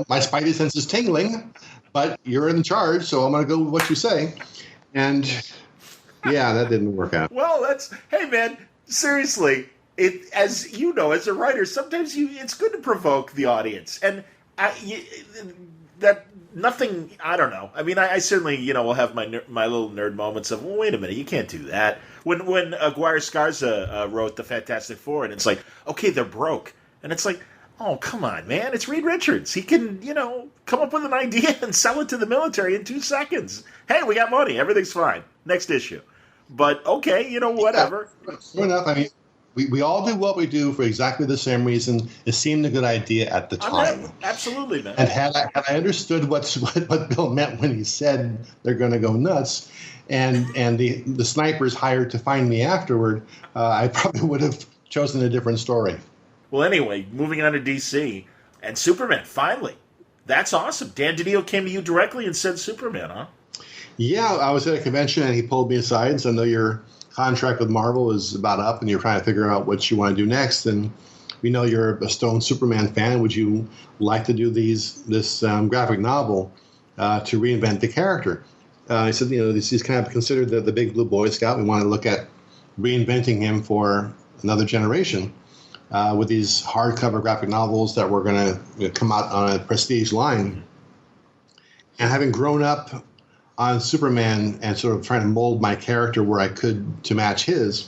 my spidey sense is tingling, but you're in charge, so I'm going to go with what you say. And, yeah, that didn't work out. Well, hey, man, seriously, as you know, as a writer, sometimes it's good to provoke the audience. And nothing, I don't know. I mean, I certainly, will have my little nerd moments of, well, wait a minute, you can't do that. When Aguirre Scarza wrote the Fantastic Four, and it's like, okay, they're broke. And it's like, oh, come on, man, it's Reed Richards. He can, come up with an idea and sell it to the military in 2 seconds. Hey, we got money. Everything's fine. Next issue. But, okay, whatever. Yeah, fair enough. I mean, we all do what we do for exactly the same reason. It seemed a good idea at the time. Absolutely, man. And had I understood what Bill meant when he said they're going to go nuts, and the snipers hired to find me afterward, I probably would have chosen a different story. Well, anyway, moving on to DC and Superman. Finally, that's awesome. Dan DiDio came to you directly and said Superman, huh? Yeah, I was at a convention and he pulled me aside and said, "No, your contract with Marvel is about up, and you're trying to figure out what you want to do next. And we know you're a Stone Superman fan. Would you like to do this graphic novel to reinvent the character?" He said, this is kind of considered the big blue Boy Scout. We want to look at reinventing him for another generation with these hardcover graphic novels that were going to come out on a prestige line. And having grown up on Superman and sort of trying to mold my character where I could to match his,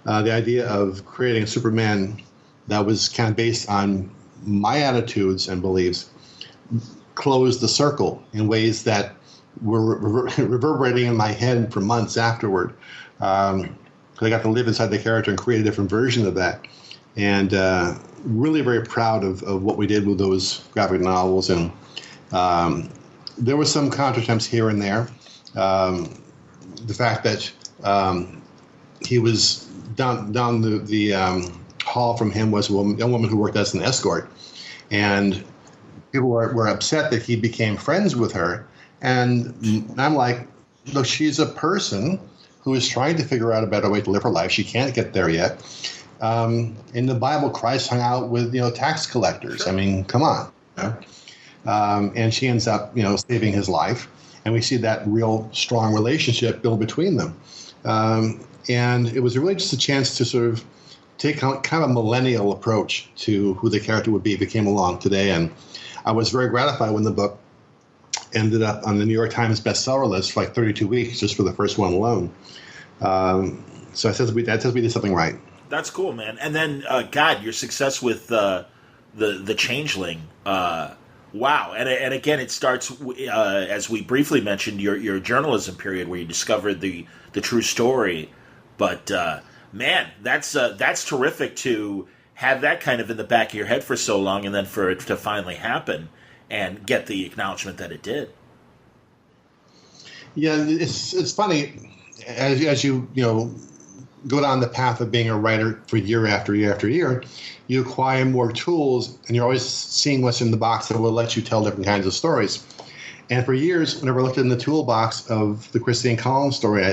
the idea of creating a Superman that was kind of based on my attitudes and beliefs closed the circle in ways that were reverberating in my head for months afterward. Because I got to live inside the character and create a different version of that. And really very proud of what we did with those graphic novels. And there were some countertempts here and there. The fact that he was down the hall from him was a young woman who worked as an escort, and people were upset that he became friends with her. And I'm like, look, she's a person who is trying to figure out a better way to live her life. She can't get there yet. In the Bible, Christ hung out with tax collectors. Sure. I mean, come on. And she ends up saving his life, and we see that real strong relationship build between them. And it was really just a chance to sort of take kind of a millennial approach to who the character would be if it came along today. And I was very gratified when the book ended up on the New York Times bestseller list for like 32 weeks just for the first one alone. So that says we did something right. That's cool, man. And then, God, your success with the Changeling. Wow. And again, it starts, as we briefly mentioned, your journalism period where you discovered the true story. But, man, that's terrific to have that kind of in the back of your head for so long and then for it to finally happen and get the acknowledgement that it did. Yeah, it's funny as you go down the path of being a writer for year after year after year, you acquire more tools, and you're always seeing what's in the box that will let you tell different kinds of stories. And for years, whenever I looked in the toolbox of the Christine Collins story,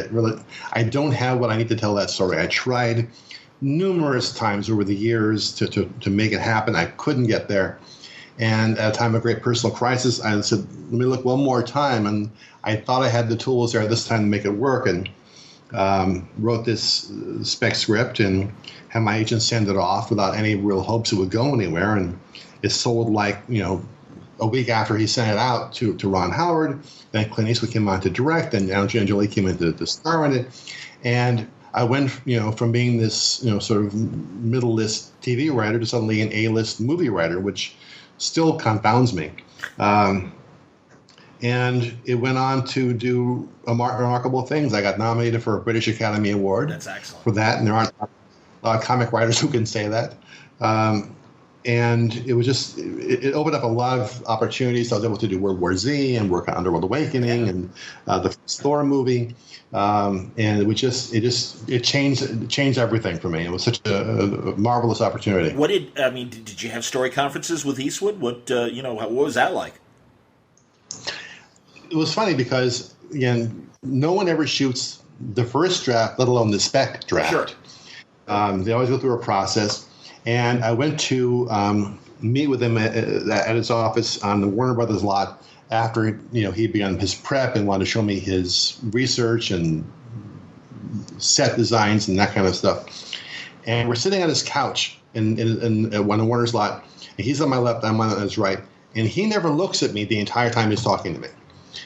I don't have what I need to tell that story. I tried numerous times over the years to make it happen. I couldn't get there. And at a time of great personal crisis, I said, let me look one more time. And I thought I had the tools there this time to make it work. And wrote this spec script and had my agent send it off without any real hopes it would go anywhere. And it sold like, a week after he sent it out to Ron Howard. Then Clint Eastwood came on to direct, and Angelina Jolie came in to star in it. And I went, from being this, sort of middle list TV writer to suddenly an A-list movie writer, which still confounds me. And it went on to do remarkable things. I got nominated for a British Academy Award. That's excellent. For that, and there aren't a lot of comic writers who can say that. And it was just, it opened up a lot of opportunities. I was able to do World War Z and work on Underworld Awakening and the first Thor movie. And it changed everything for me. It was such a marvelous opportunity. Did you have story conferences with Eastwood? What was that like? It was funny because, again, no one ever shoots the first draft, let alone the spec draft. Sure. They always go through a process. And I went to meet with him at his office on the Warner Brothers lot after he began his prep and wanted to show me his research and set designs and that kind of stuff. And we're sitting on his couch in one of Warner's lot, and he's on my left, I'm on his right, and he never looks at me the entire time he's talking to me.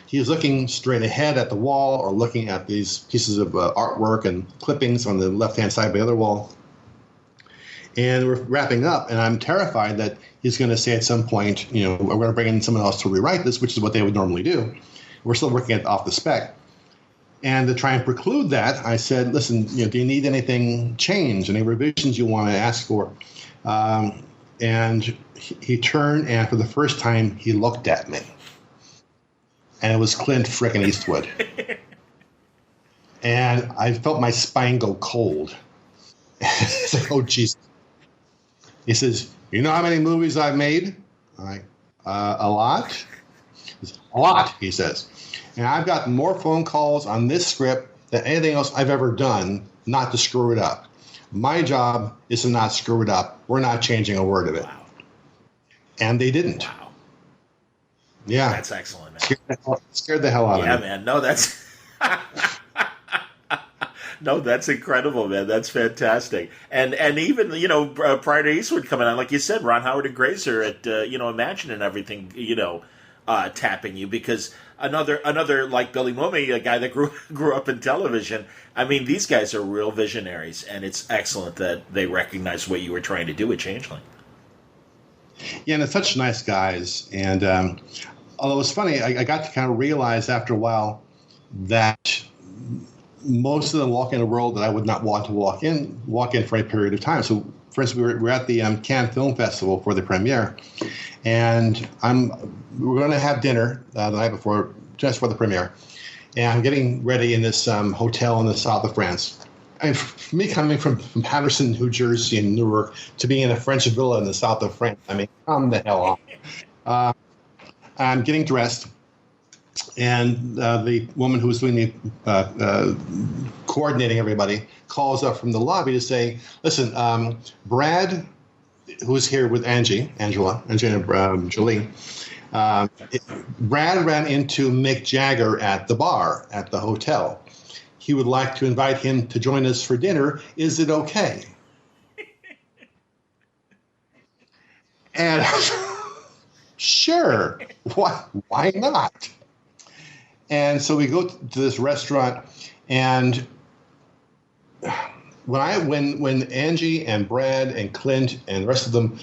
He's looking straight ahead at the wall or looking at these pieces of artwork and clippings on the left-hand side of the other wall. And we're wrapping up, and I'm terrified that he's going to say at some point, we're going to bring in someone else to rewrite this, which is what they would normally do. We're still working off the spec. And to try and preclude that, I said, listen, do you need anything changed, any revisions you want to ask for? And he turned, and for the first time, he looked at me. And it was Clint frickin' Eastwood. And I felt my spine go cold. It's like, oh, Jesus. He says, you know how many movies I've made? I'm like, a lot? A lot, he says. And I've got more phone calls on this script than anything else I've ever done not to screw it up. My job is to not screw it up. We're not changing a word of it. Wow. And they didn't. Wow. Yeah. That's excellent, man. Scared the hell out of me. Yeah, man. No, that's... No, that's incredible, man. That's fantastic. And even, prior to Eastwood coming on, like you said, Ron Howard and Grazer at, Imagine and everything, tapping you, because another like Billy Mumy, a guy that grew up in television. I mean, these guys are real visionaries, and it's excellent that they recognize what you were trying to do with Changeling. Yeah, and it's such nice guys. And although it's funny, I got to kind of realize after a while that most of them walk in a world that I would not want to walk in for a period of time. So, for instance, we were at the Cannes Film Festival for the premiere, and we're going to have dinner the night before, just for the premiere. and I'm getting ready in this hotel in the south of France. And for me, coming from Patterson, New Jersey, and Newark to being in a French villa in the south of France, I mean, come the hell on. I'm getting dressed, and the woman who's doing the coordinating everybody calls up from the lobby to say, listen, Brad, who's here with Angelina Jolie, Brad ran into Mick Jagger at the bar at the hotel. He would like to invite him to join us for dinner. Is it okay? And sure, why not? And so we go to this restaurant, and when Angie and Brad and Clint and the rest of them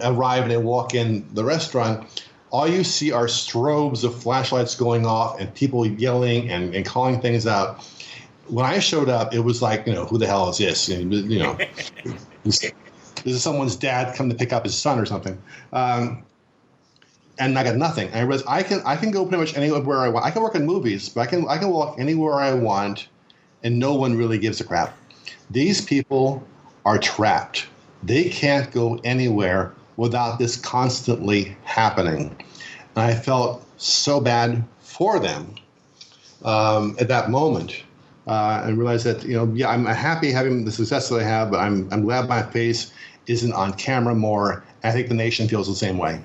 arrive and they walk in the restaurant, all you see are strobes of flashlights going off and people yelling and calling things out. When I showed up, it was like, who the hell is this? This is someone's dad come to pick up his son or something. And I got nothing. And I realized I can go pretty much anywhere I want. I can work in movies, but I can walk anywhere I want, and no one really gives a crap. These people are trapped. They can't go anywhere without this constantly happening. And I felt so bad for them at that moment. And realized that, I'm happy having the success that I have, but I'm glad my face isn't on camera more. I think the nation feels the same way.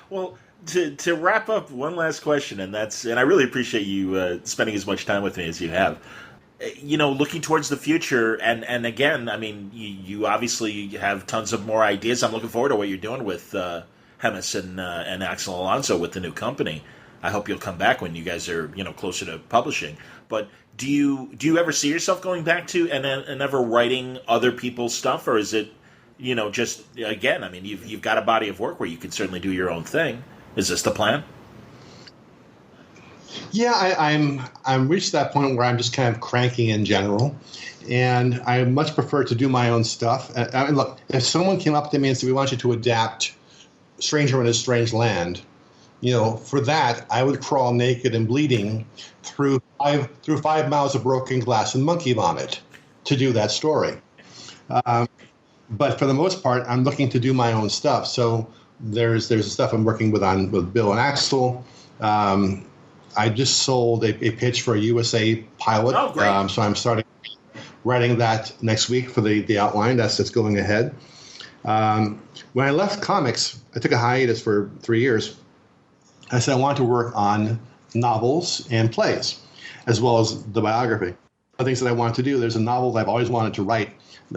Well, to wrap up, one last question, and I really appreciate you spending as much time with me as you have. Looking towards the future, and again, I mean, you obviously have tons of more ideas. I'm looking forward to what you're doing with Hemis and Axel Alonso with the new company. I hope you'll come back when you guys are, closer to publishing. But do you ever see yourself going back to and ever writing other people's stuff, or is it, just again? I mean, you've got a body of work where you can certainly do your own thing. Is this the plan? Yeah, I'm reached that point where I'm just kind of cranky in general, and I much prefer to do my own stuff. And look, if someone came up to me and said, "We want you to adapt Stranger in a Strange Land," for that, I would crawl naked and bleeding through 5 miles of broken glass and monkey vomit to do that story. But for the most part, I'm looking to do my own stuff. So there's the stuff I'm working with Bill and Axel. I just sold a pitch for a USA pilot. Oh, great. So I'm starting writing that next week for the outline. That's going ahead. When I left comics, I took a hiatus for 3 years. I said I wanted to work on novels and plays, as well as the biography. The things that I wanted to do, there's a novel that I've always wanted to write.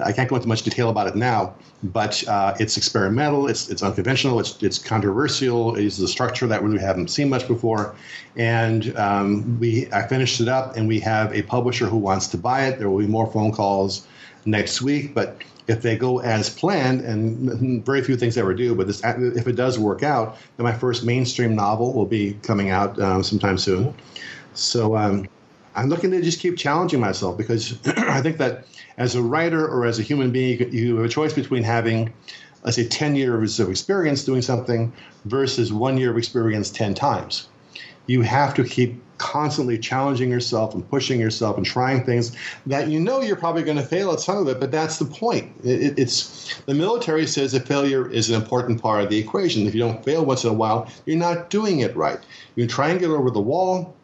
I can't go into much detail about it now, but it's experimental, it's unconventional, it's controversial, it uses a structure that we haven't seen much before. And I finished it up, and we have a publisher who wants to buy it. There will be more phone calls next week, but if they go as planned, and very few things ever do, but if it does work out, then my first mainstream novel will be coming out sometime soon. So I'm looking to just keep challenging myself, because I think that as a writer or as a human being, you have a choice between having, let's say, 10 years of experience doing something versus 1 year of experience 10 times. You have to keep constantly challenging yourself and pushing yourself and trying things that you're probably going to fail at some of it, but that's the point. It's the military says that failure is an important part of the equation. If you don't fail once in a while, you're not doing it right. You try and get over the wall,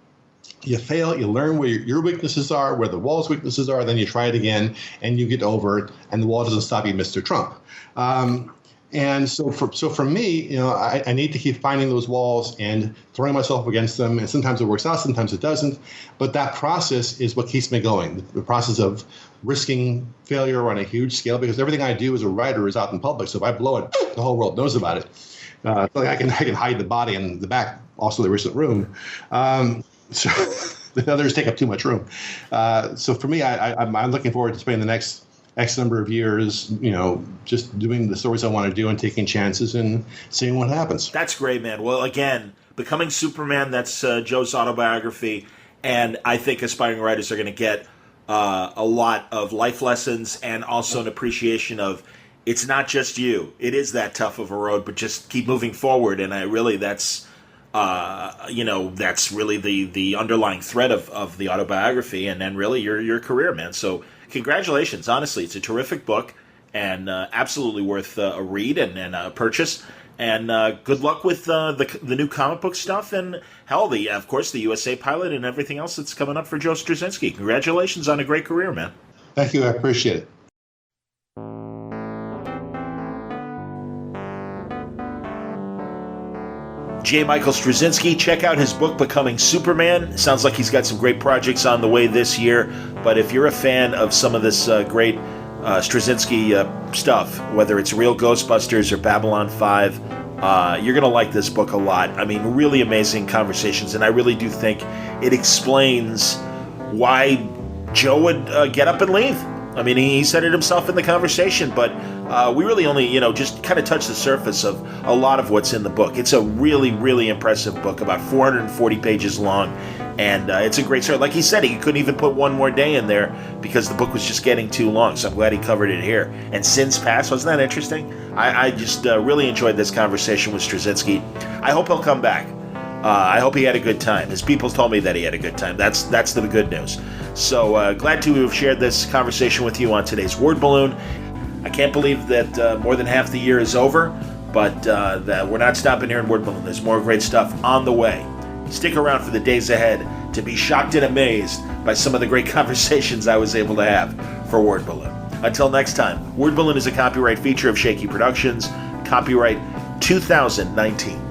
you fail, you learn where your weaknesses are, where the wall's weaknesses are, then you try it again, and you get over it, and the wall doesn't stop you, Mr. Trump. And so for me, I need to keep finding those walls and throwing myself against them. And sometimes it works out, sometimes it doesn't. But that process is what keeps me going. The process of risking failure on a huge scale, because everything I do as a writer is out in public. So if I blow it, the whole world knows about it. I can hide the body in the back, also the recent room. So the others take up too much room. So for me, I'm looking forward to spending the next X number of years, just doing the stories I want to do and taking chances and seeing what happens. That's great, man. Well, again, Becoming Superman, that's Joe's autobiography, and I think aspiring writers are going to get a lot of life lessons and also an appreciation of it's not just you. It is that tough of a road, but just keep moving forward, and that's that's really the underlying thread of the autobiography, and then really your career, man. So congratulations. Honestly, it's a terrific book, and absolutely worth a read and a purchase. And good luck with the new comic book stuff, and hell, of course, the USA pilot and everything else that's coming up for Joe Straczynski. Congratulations on a great career, man. Thank you. I appreciate it. J. Michael Straczynski, check out his book, Becoming Superman. Sounds like he's got some great projects on the way this year, but if you're a fan of some of this great Straczynski stuff, whether it's Real Ghostbusters or Babylon 5, you're going to like this book a lot. I mean, really amazing conversations, and I really do think it explains why Joe would get up and leave. I mean, he said it himself in the conversation, but we really only, just kind of touched the surface of a lot of what's in the book. It's a really, really impressive book, about 440 pages long, and it's a great story. Like he said, he couldn't even put one more day in there because the book was just getting too long, so I'm glad he covered it here. And Sins Past, wasn't that interesting? I just really enjoyed this conversation with Straczynski. I hope he'll come back. I hope he had a good time. His people told me that he had a good time. That's the good news. So glad to have shared this conversation with you on today's Word Balloon. I can't believe that more than half the year is over, but that we're not stopping here in Word Balloon. There's more great stuff on the way. Stick around for the days ahead to be shocked and amazed by some of the great conversations I was able to have for Word Balloon. Until next time, Word Balloon is a copyright feature of Shaky Productions, copyright 2019.